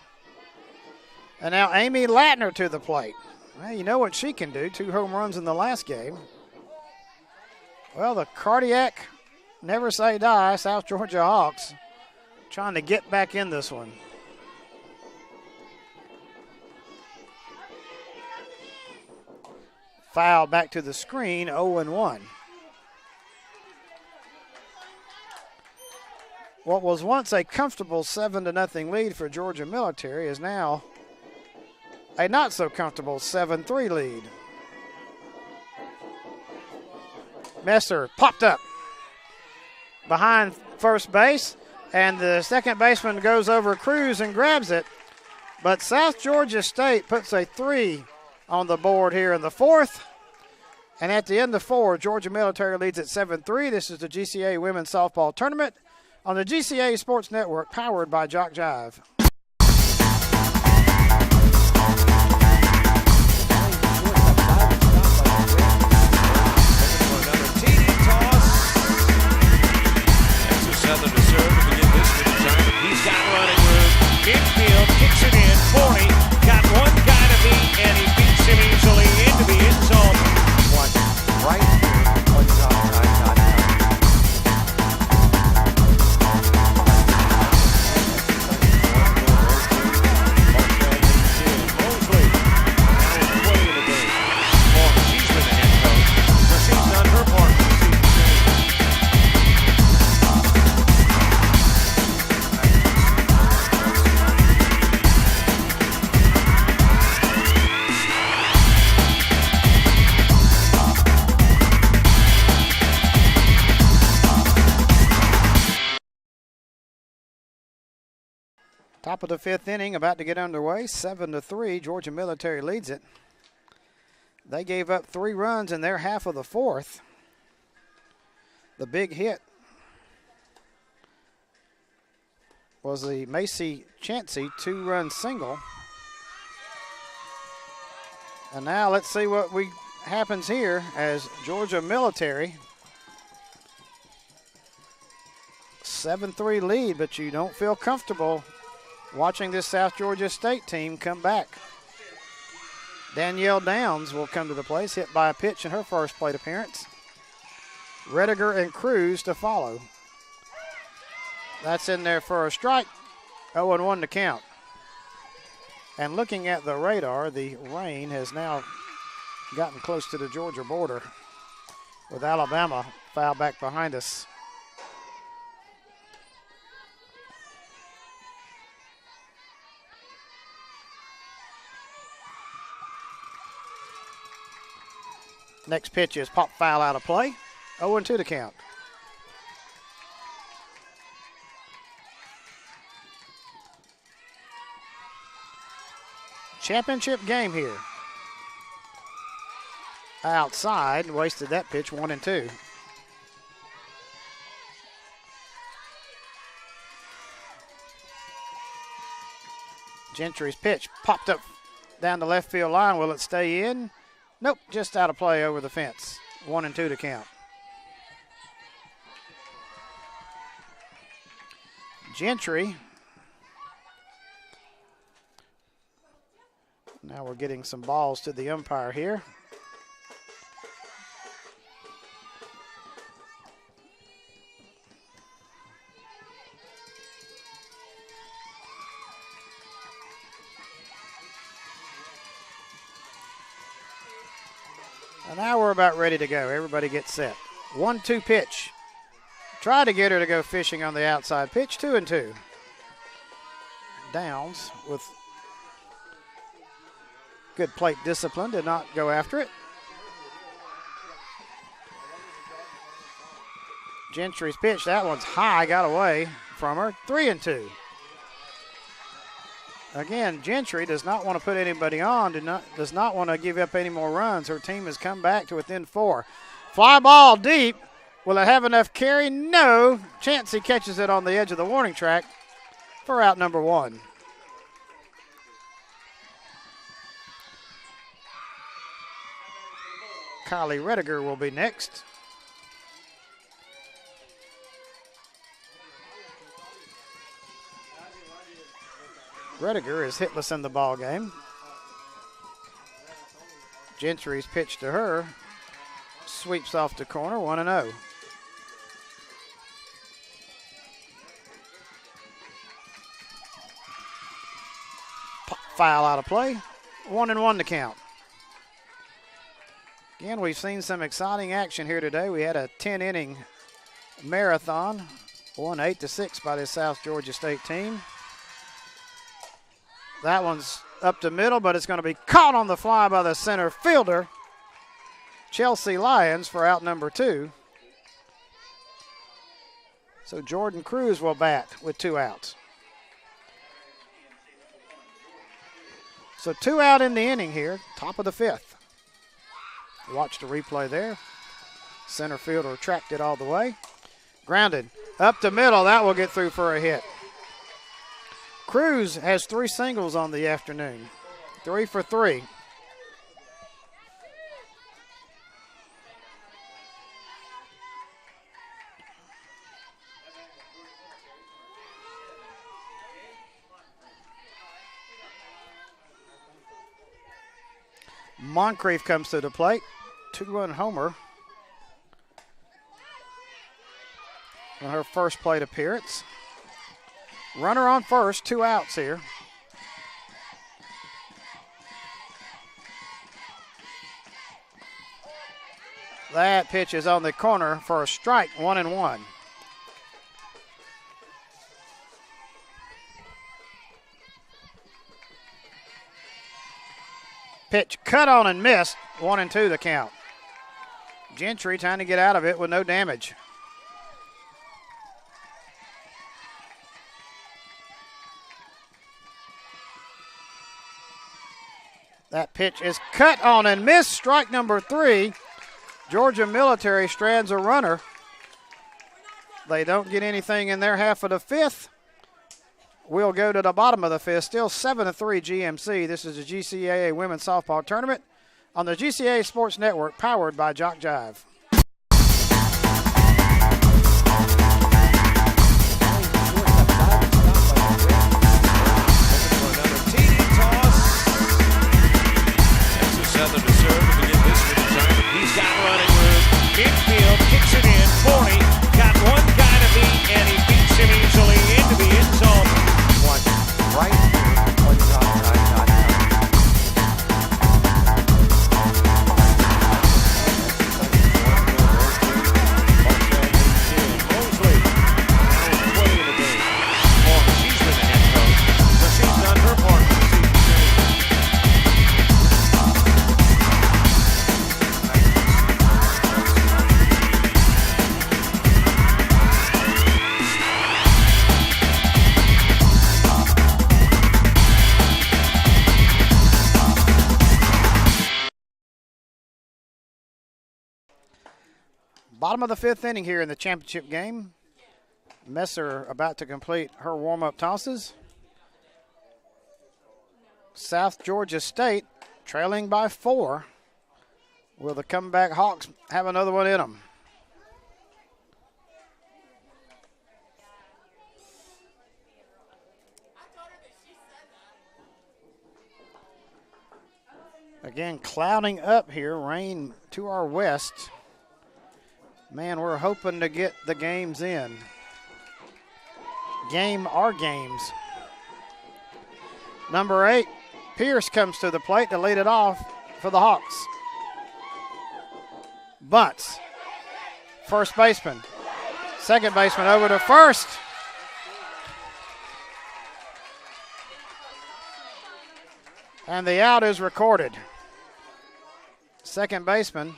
And now Amy Latner to the plate. Well, you know what she can do, 2 home runs in the last game. Well, the cardiac, never say die, South Georgia Hawks trying to get back in this one. Foul back to the screen, 0-1. What was once a comfortable 7-0 lead for Georgia Military is now a not so comfortable 7-3 lead. Messer popped up behind first base, and the second baseman goes over Cruz and grabs it. But South Georgia State puts a 3 on the board here in the 4th. And at the end of 4, Georgia Military leads at 7-3. This is the GCAA Women's Softball Tournament on the GCAA Sports Network, powered by Jock Jive. Southern to serve to begin this fifth time. He's got running room. Infield kicks it in. 40. Got one guy to beat, and he beats him easily into the end zone. One right here on JockJive.com. Mosley. Now he's way in the game. She's been the head coach. So she's done her part for the season. Top of the 5th inning, about to get underway. 7-3, Georgia Military leads it. They gave up 3 runs in their half of the 4th. The big hit was the Macy Chansey 2-run single. And now let's see what happens here as Georgia Military 7-3 lead, but you don't feel comfortable watching this South Georgia State team come back. Danielle Downs will come to the place, hit by a pitch in her first plate appearance. Rediger and Cruz to follow. That's in there for a strike. 0-1 to count. And looking at the radar, the rain has now gotten close to the Georgia border, with Alabama foul back behind us. Next pitch is pop foul out of play. 0-2 to count. Championship game here. Outside, wasted that pitch, 1-2. Gentry's pitch popped up down the left field line. Will it stay in? Nope, just out of play over the fence. 1-2 to count. Gentry. Now we're getting some balls to the umpire here. And now we're about ready to go. Everybody gets set. 1-2 pitch. Try to get her to go fishing on the outside pitch. 2-2. Downs with good plate discipline, did not go after it. Gentry's pitch, that one's high, got away from her. 3-2. Again, Gentry does not want to put anybody on, does not want to give up any more runs. Her team has come back to within 4. Fly ball deep. Will it have enough carry? No. Chancey catches it on the edge of the warning track for out number 1. Kylie Rediger will be next. Rediger is hitless in the ball game. Gentry's pitch to her. Sweeps off the corner, 1-0. Foul out of play. 1-1 to count. Again, we've seen some exciting action here today. We had a 10-inning marathon, won 8-6 by this South Georgia State team. That one's up the middle, but it's going to be caught on the fly by the center fielder, Chelsea Lyons, for out number 2. So Jordan Cruz will bat with 2 outs. So 2 out in the inning here, top of the 5th. Watch the replay there. Center fielder tracked it all the way. Grounded up the middle. That will get through for a hit. Cruz has 3 singles on the afternoon. 3 for 3. Moncrief comes to the plate. 2-run homer on her first plate appearance. Runner on first, 2 outs here. That pitch is on the corner for a strike, 1-1. Pitch cut on and missed, 1-2 the count. Gentry trying to get out of it with no damage. That pitch is cut on and missed, strike number 3. Georgia Military strands a runner. They don't get anything in their half of the 5th. We'll go to the bottom of the 5th. Still 7-3 GMC. This is the GCAA Women's Softball Tournament on the GCAA Sports Network, powered by Jock Jive. Southern to serve to begin this retirement. He's got running room. Infield kicks it in. 40. Got one guy to beat, and he beats him easily into the end zone. One right here on JockJive.com. Mosley now playing the game. She's been the head coach, so she's done her part for the season. Bottom of the 5th inning here in the championship game. Messer about to complete her warm-up tosses. South Georgia State trailing by 4. Will the comeback Hawks have another one in them? Again, clouding up here, rain to our west. Man, we're hoping to get the games in. Game our games. Number 8, Pierce comes to the plate to lead it off for the Hawks. bunts. First baseman. Second baseman over to first. And the out is recorded. Second baseman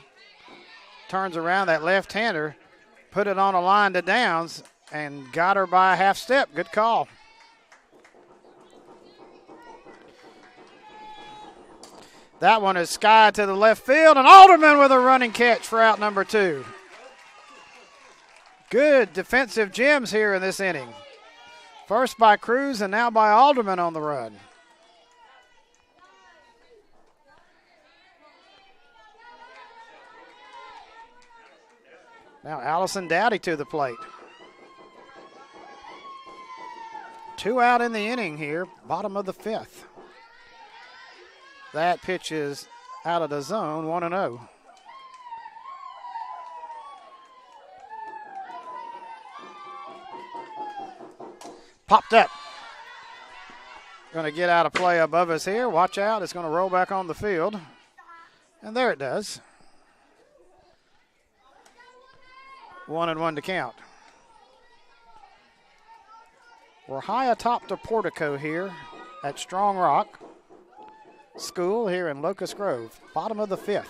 turns around, that left-hander, put it on a line to Downs and got her by a half step. Good call. That one is sky to the left field, and Alderman with a running catch for out number 2. Good defensive gems here in this inning. First by Cruz and now by Alderman on the run. Now Allison Dowdy to the plate. 2 out in the inning here, bottom of the 5th. That pitch is out of the zone, 1-0. Popped up. Going to get out of play above us here. Watch out, it's going to roll back on the field. And there it does. 1-1 to count. We're high atop the portico here at Strong Rock School here in Locust Grove, bottom of the 5th.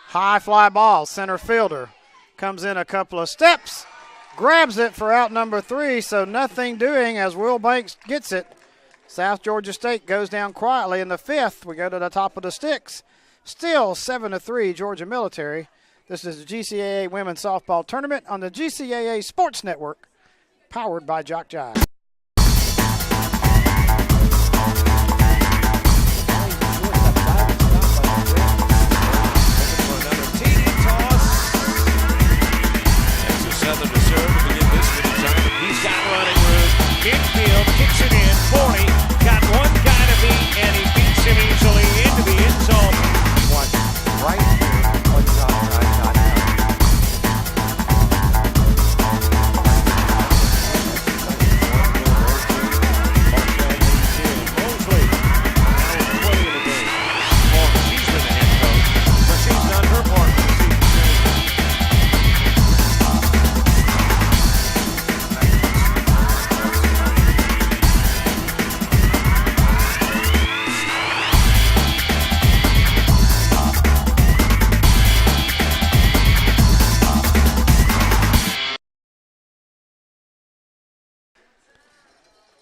High fly ball, center fielder comes in a couple of steps, grabs it for out number 3, so nothing doing as Will Banks gets it. South Georgia State goes down quietly in the 5th. We go to the top of the sticks. Still 7-3 Georgia Military. This is the GCAA Women's Softball Tournament on the GCAA Sports Network, powered by Jock Jive. Southern to serve to begin this fitting time. He's got running room. Infield kicks it in. 40. Got one guy to beat, and he beats him easily into the end zone. Watch right here on JockJive.com. Mosley now is 20 in the game. Well, she's been the head coach, but she's done her part for the season.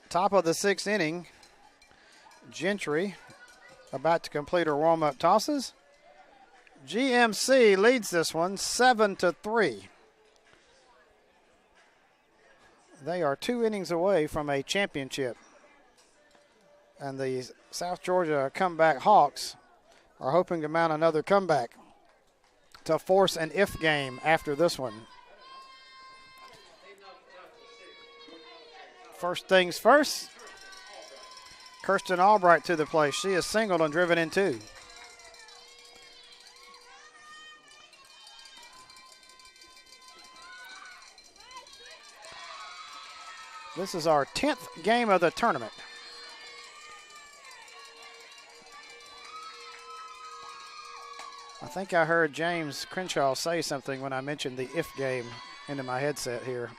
Top of the 6th inning, Gentry about to complete her warm-up tosses. GMC leads this one 7-3. They are 2 innings away from a championship. And the South Georgia comeback Hawks are hoping to mount another comeback to force an if game after this one. First things first, Kirsten Albright to the plate. She is singled and driven in 2. This is our 10th game of the tournament. I think I heard James Crenshaw say something when I mentioned the if game into my headset here.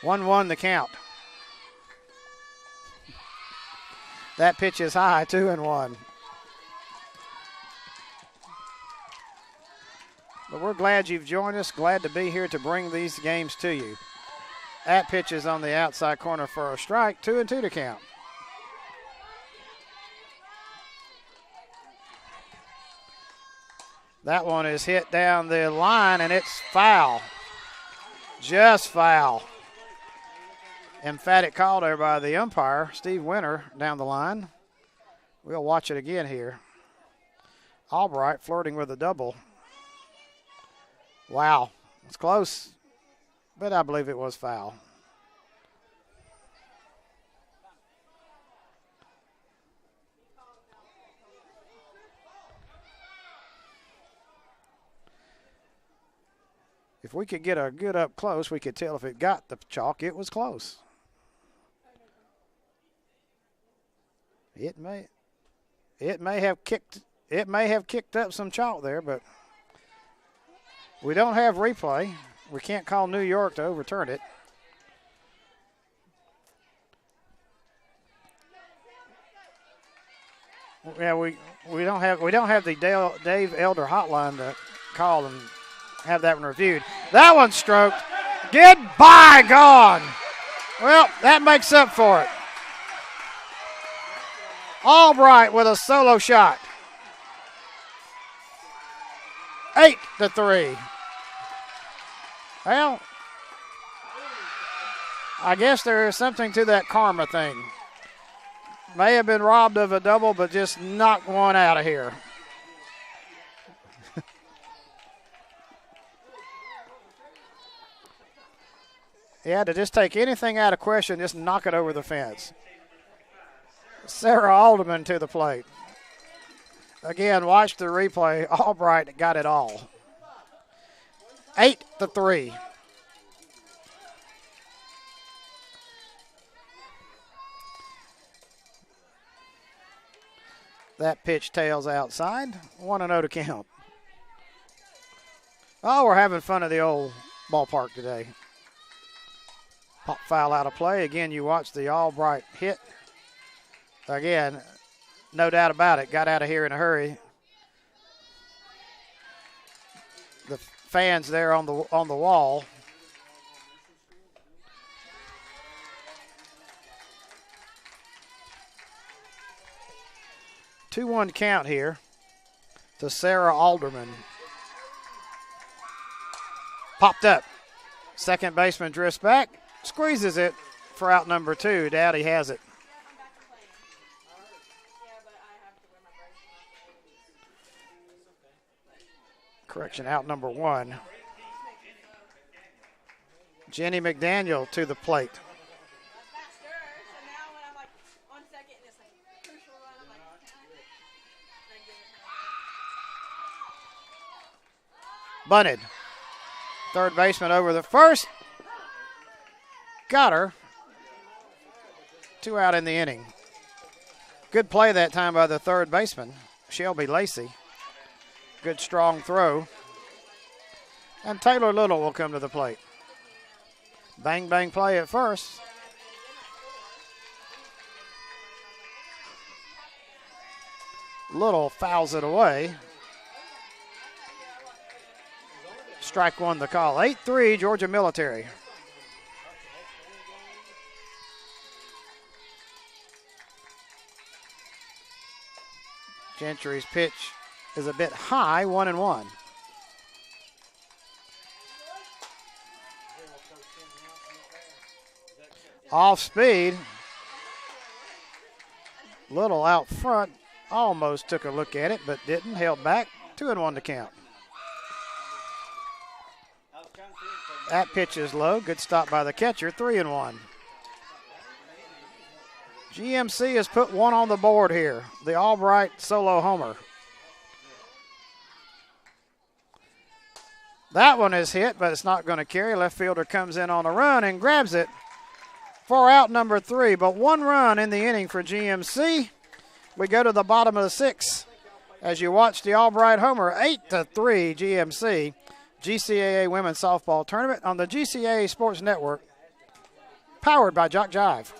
1-1 the count. That pitch is high, 2-1. But we're glad you've joined us. Glad to be here to bring these games to you. That pitch is on the outside corner for a strike, 2-2 to count. That one is hit down the line, and it's foul. Just foul. Emphatic call there by the umpire, Steve Winter, down the line. We'll watch it again here. Albright flirting with a double. Wow, it's close, but I believe it was foul. If we could get a good up close, we could tell if it got the chalk. It was close. It may have kicked up some chalk there, but we don't have replay. We can't call New York to overturn it. Yeah, we don't have the Dave Elder hotline to call and have that one reviewed. That one's stroked. Goodbye, gone. Well, that makes up for it. Albright with a solo shot. 8-3. Well, I guess there is something to that karma thing. May have been robbed of a double, but just knocked one out of here. Yeah, to just take anything out of question, just knock it over the fence. Sarah Alderman to the plate. Again, watch the replay. Albright got it all. 8-3. That pitch tails outside. 1-0 to count. Oh, we're having fun at the old ballpark today. Pop foul out of play. Again, you watch the Albright hit. Again, no doubt about it. Got out of here in a hurry. The fans there on the wall. Two 2-1 count here to Sarah Alderman. Popped up. Second baseman drifts back. Squeezes it for out number 2. Dowdy has it. Correction, out number 1. Jenny McDaniel to the plate. Bunted. Third baseman over the first. Got her. 2 out in the inning. Good play that time by the third baseman, Shelby Lacey. Good strong throw. And Taylor Little will come to the plate. Bang, bang play at first. Little fouls it away. Strike one the call. 8-3 Georgia Military. Gentry's pitch is a bit high, 1-1. Off speed. Little out front. Almost took a look at it, but didn't. Held back. 2-1 to count. That pitch is low. Good stop by the catcher. 3-1. GMC has put one on the board here. The Albright solo homer. That one is hit, but it's not going to carry. Left fielder comes in on a run and grabs it for out number 3. But 1 run in the inning for GMC. We go to the bottom of the 6th as you watch the Albright homer. 8-3 GMC. GCAA Women's Softball Tournament on the GCAA Sports Network. Powered by Jock Jive.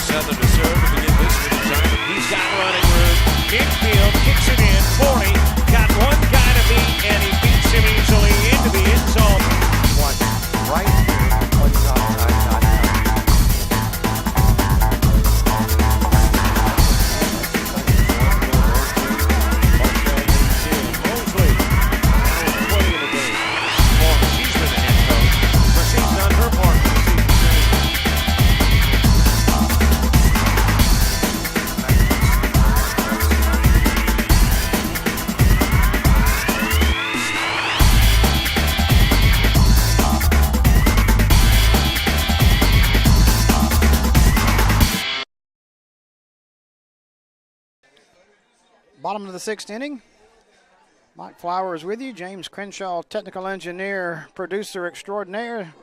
Southern to serve to begin this finish time. He's got running room. Infield kicks it in. 40. Got one guy to beat, and he beats him easily into the end zone. One right here on jockjive.com. Mosley. Now 20 in the game. She's been the head coach, but she's done her part for the season. Bottom of the 6th inning. Mike Flowers with you. James Crenshaw, technical engineer, producer extraordinaire.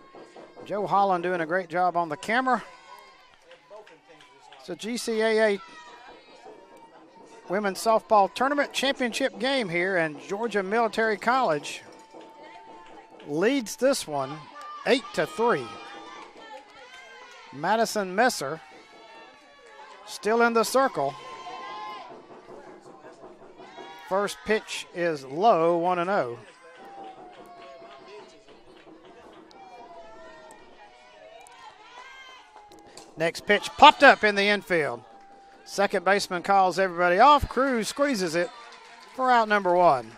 Joe Holland doing a great job on the camera. It's a GCAA Women's Softball Tournament Championship game here, and Georgia Military College leads this one 8-3. Madison Messer still in the circle. First pitch is low, 1-0. Next pitch popped up in the infield. Second baseman calls everybody off. Cruz squeezes it for out number 1.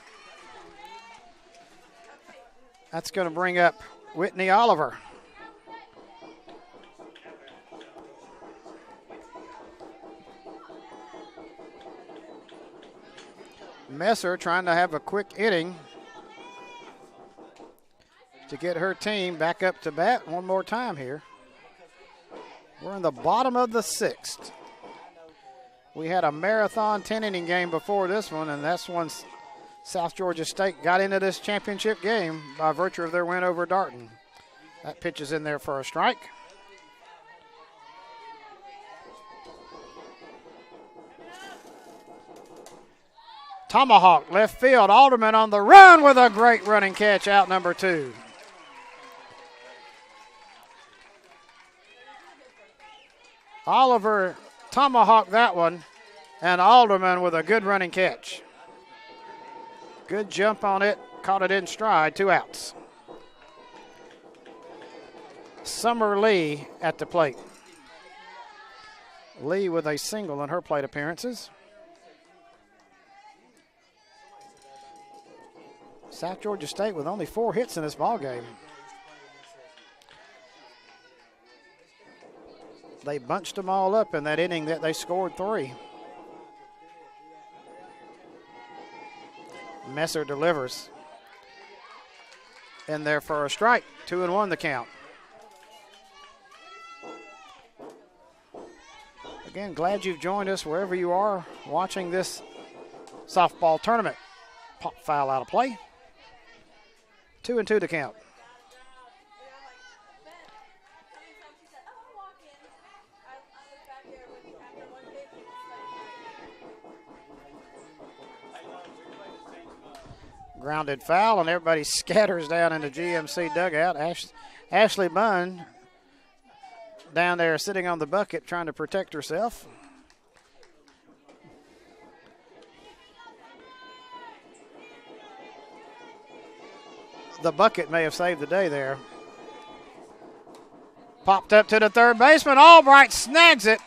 That's going to bring up Whitney Oliver. Messer trying to have a quick inning to get her team back up to bat one more time here. We're in the bottom of the 6th. We had a marathon 10-inning game before this one, and that's when South Georgia State got into this championship game by virtue of their win over Darton. That pitch is in there for a strike. Tomahawk, left field. Alderman on the run with a great running catch, out number 2. Oliver tomahawked that one, and Alderman with a good running catch. Good jump on it, caught it in stride, 2 outs. Summer Lee at the plate. Lee with a single in her plate appearances. South Georgia State with only 4 hits in this ball game. They bunched them all up in that inning that they scored 3. Messer delivers in there for a strike. 2-1 the count. Again, glad you've joined us wherever you are watching this softball tournament. Pop foul out of play. 2-2 to count. Grounded foul, and everybody scatters down in the GMC dugout. Ashley Bunn down there sitting on the bucket trying to protect herself. The bucket may have saved the day there. Popped up to the third baseman. Albright snags it,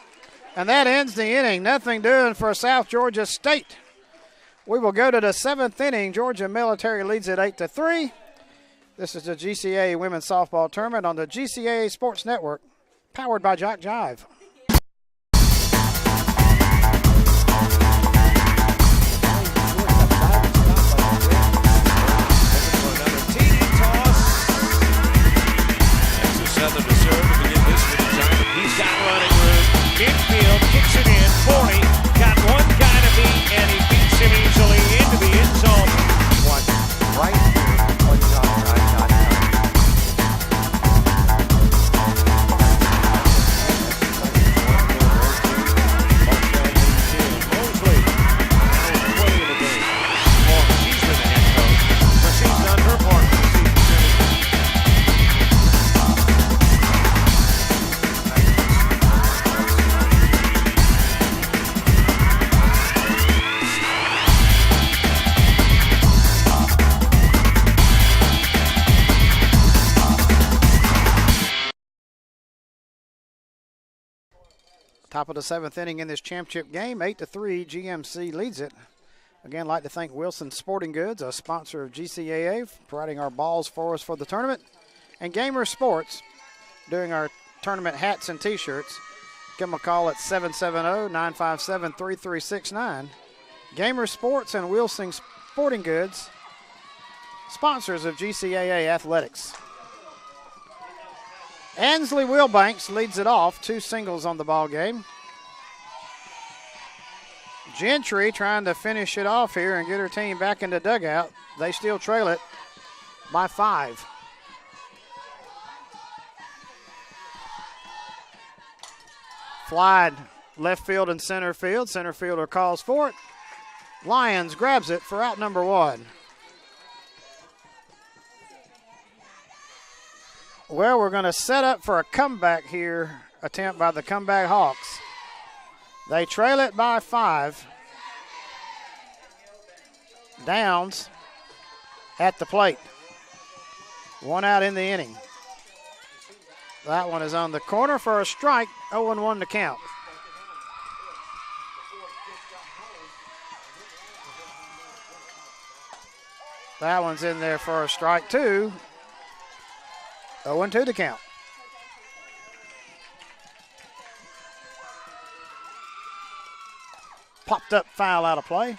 and that ends the inning. Nothing doing for South Georgia State. We will go to the 7th inning. Georgia Military leads it 8-3. This is the GCAA Women's Softball Tournament on the GCAA Sports Network, powered by Jock Jive. Southern to serve to begin this time. He's got running room. Infield kicks it in. 40. Got one guy to beat, and he beats him easily into the end zone. Watch right here on JockJive.com. Mosley. Now he's 20 in the game. Well, she's been the head coach, but she's done her part for the season. Top of the 7th inning in this championship game, 8-3, GMC leads it. Again, like to thank Wilson Sporting Goods, a sponsor of GCAA, for providing our balls for us for the tournament. And Gamer Sports, doing our tournament hats and T-shirts. Give them a call at 770-957-3369. Gamer Sports and Wilson Sporting Goods, sponsors of GCAA Athletics. Ansley Wilbanks leads it off, 2 singles on the ball game. Gentry trying to finish it off here and get her team back in the dugout. They still trail it by 5. Fly left field and center field. Center fielder calls for it. Lyons grabs it for out number 1. Well, we're going to set up for a comeback here, attempt by the comeback Hawks. They trail it by 5. Downs at the plate. 1 out in the inning. That one is on the corner for a strike, 0-1 to count. That one's in there for a strike, too. 0-2 to count. Popped up foul out of play.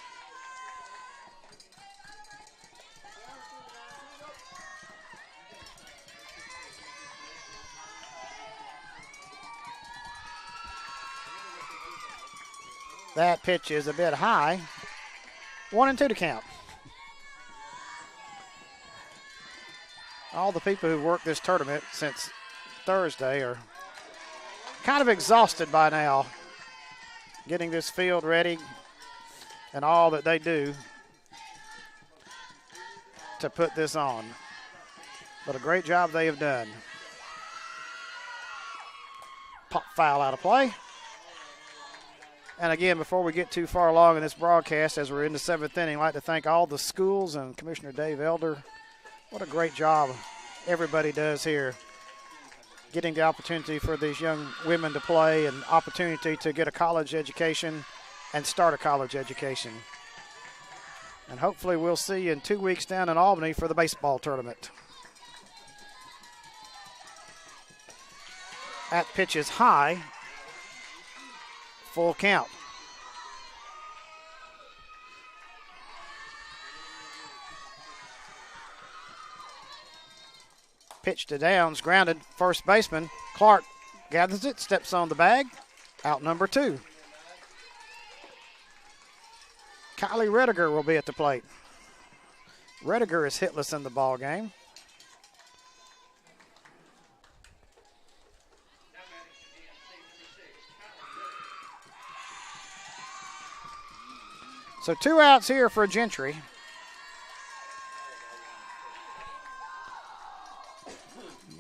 That pitch is a bit high. 1-2 to count. All the people who've worked this tournament since Thursday are kind of exhausted by now, getting this field ready and all that they do to put this on. But a great job they have done. Pop foul out of play. And again, before we get too far along in this broadcast, as we're in the 7th inning, I'd like to thank all the schools and Commissioner Dave Elder. What a great job everybody does here, getting the opportunity for these young women to play and opportunity to get a college education and start a college education. And hopefully we'll see you in 2 weeks down in Albany for the baseball tournament. That pitch is high. Full count. Pitch to Downs, grounded, first baseman. Clark gathers it, steps on the bag. Out number 2. Kylie Rediger will be at the plate. Rediger is hitless in the ball game. So 2 outs here for Gentry.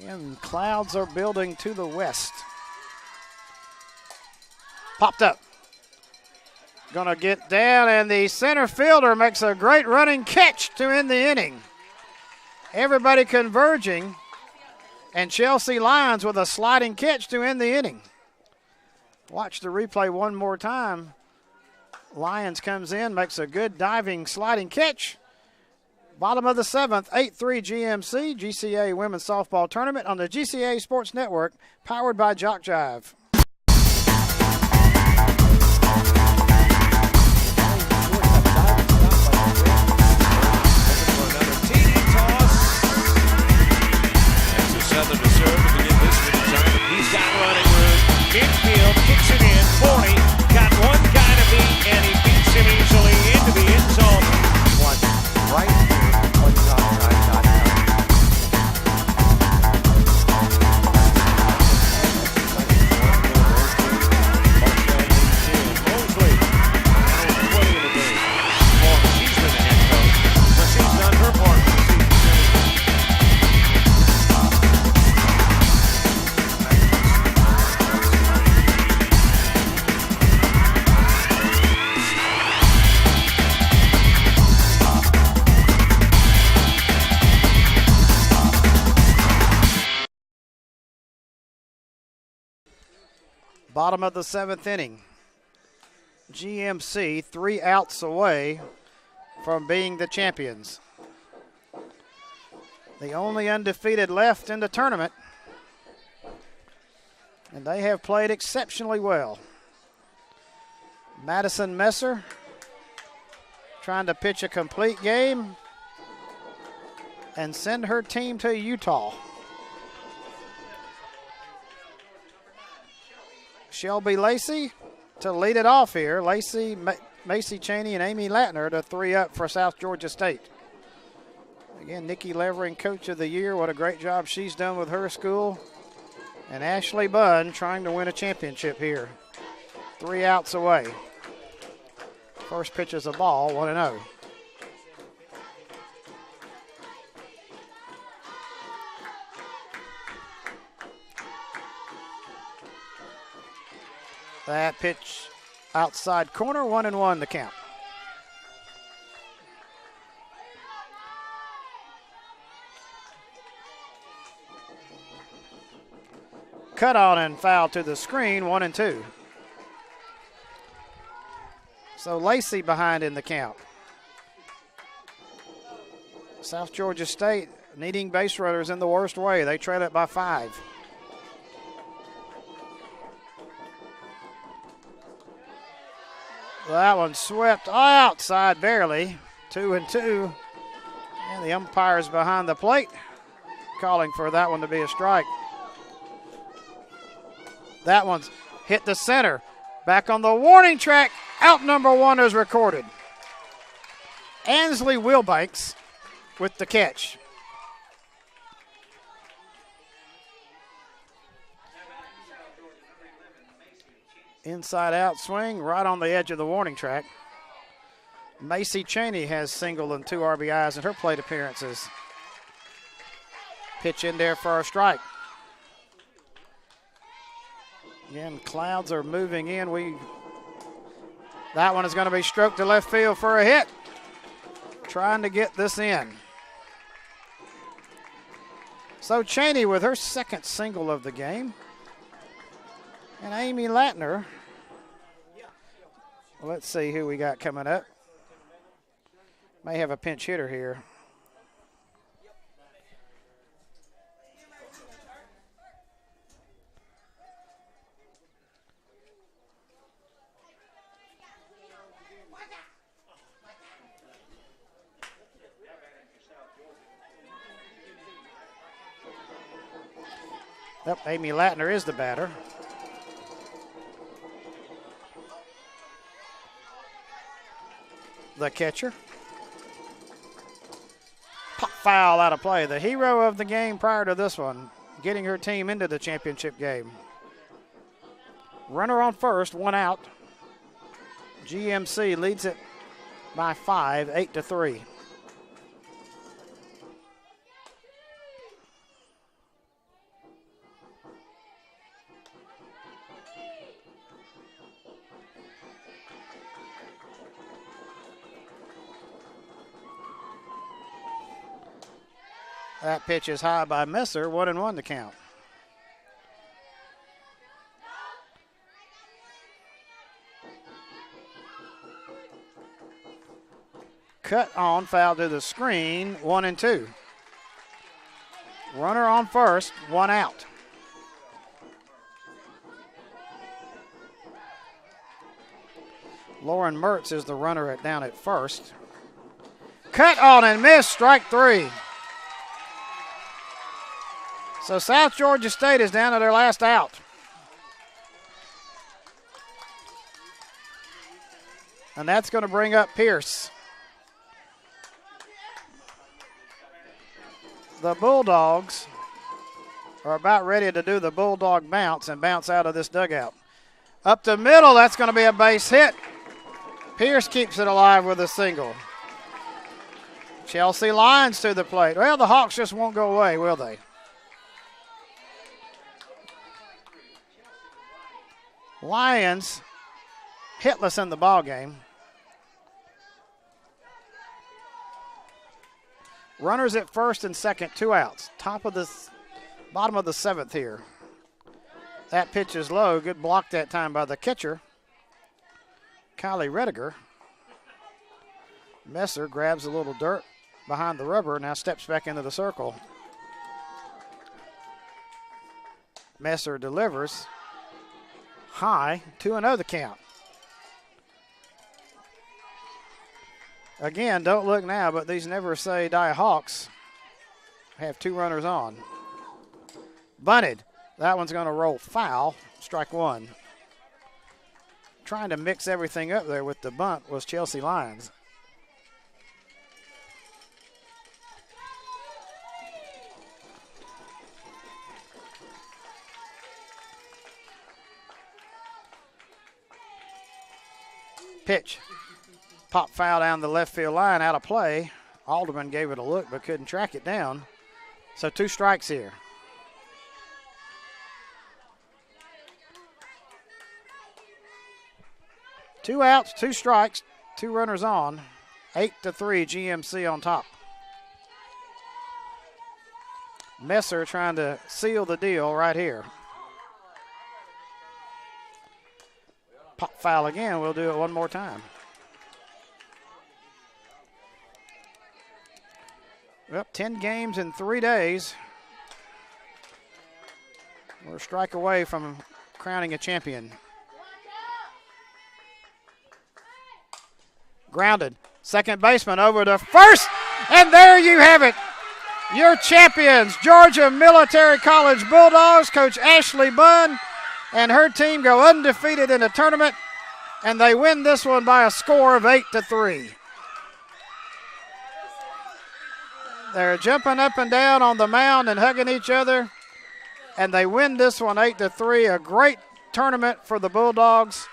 And clouds are building to the west. Popped up. Gonna get down, and the center fielder makes a great running catch to end the inning. Everybody converging, and Chelsea Lyons with a sliding catch to end the inning. Watch the replay one more time. Lyons comes in, makes a good diving sliding catch. Bottom of the 7th, 8-3 GMC, GCAA Women's Softball Tournament on the GCAA Sports Network, powered by Jock Jive. Southern to serve to begin this finish time. He's got running room. Midfield kicks it in. 40. Got one guy to beat, and he beats him easily into the end zone. One right here on GMC.com. Mosley. Now with 20 in the game. Well, she's been the head coach, but she's done her part for the season. Bottom of the 7th inning. GMC 3 outs away from being the champions. The only undefeated left in the tournament. And they have played exceptionally well. Madison Messer trying to pitch a complete game and send her team to Utah. Shelby Lacey to lead it off here. Lacey Macy Cheney and Amy Latner to 3 up for South Georgia State. Again, Nikki Levering, Coach of the Year. What a great job she's done with her school. And Ashley Bunn trying to win a championship here. 3 outs away. First pitch is a ball, 1-0. That pitch outside corner, 1-1 the count. Cut on and foul to the screen, 1-2. So Lacey behind in the count. South Georgia State needing base runners in the worst way. They trail it by 5. That one swept outside barely. 2-2. And the umpire's behind the plate, calling for that one to be a strike. That one's hit the center. Back on the warning track, out number 1 is recorded. Ansley Wilbanks with the catch. Inside out swing right on the edge of the warning track. Macy Cheney has single and 2 RBIs in her plate appearances. Pitch in there for a strike. Again, clouds are moving in. That one is going to be stroked to left field for a hit. Trying to get this in. So Cheney with her second single of the game. And Amy Latner. Let's see who we got coming up. May have a pinch hitter here. Yep, Amy Latner is the batter. The catcher. Pop foul out of play. The hero of the game prior to this one, getting her team into the championship game. Runner on first, 1 out. GMC leads it by 5, 8-3. That pitch is high by Messer, 1-1 to count. Cut on, foul to the screen, 1-2. Runner on first, 1 out. Lauren Mertz is the runner down at first. Cut on and missed, strike 3. So South Georgia State is down to their last out. And that's going to bring up Pierce. The Bulldogs are about ready to do the Bulldog bounce and bounce out of this dugout. Up the middle, that's going to be a base hit. Pierce keeps it alive with a single. Chelsea Lyons to the plate. Well, the Hawks just won't go away, will they? Lions hitless in the ball game. Runners at first and second, 2 outs. Bottom of the 7th here. That pitch is low. Good block that time by the catcher, Kylie Rediger. Messer grabs a little dirt behind the rubber, now steps back into the circle. Messer delivers. High, 2-0 the count. Again, don't look now, but these never say die Hawks have 2 runners on. Bunted. That one's going to roll foul. Strike 1. trying to mix everything up there with the bunt was Chelsea Lyons. Pitch. Pop foul down the left field line, out of play. Alderman gave it a look but couldn't track it down. So 2 strikes here. Two outs, 2 strikes, 2 runners on. 8-3, GMC on top. Messer trying to seal the deal right here. Pop foul again. We'll do it one more time. Well, 10 games in 3 days. We're a strike away from crowning a champion. Grounded. Second baseman over to first. And there you have it. Your champions, Georgia Military College Bulldogs. Coach Ashley Bunn and her team go undefeated in the tournament, and they win this one by a score of 8-3. They're jumping up and down on the mound and hugging each other, and they win this one 8-3. A great tournament for the Bulldogs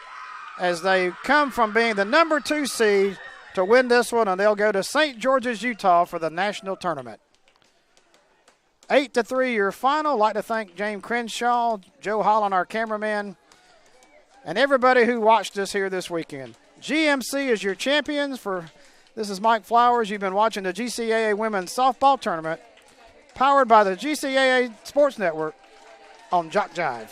as they come from being the number 2 seed to win this one, and they'll go to St. George's, Utah for the national tournament. 8-3 your final. I'd like to thank James Crenshaw, Joe Holland, our cameraman, and everybody who watched us here this weekend. GMC is your champions. This is Mike Flowers. You've been watching the GCAA Women's Softball Tournament, powered by the GCAA Sports Network on Jock Jive.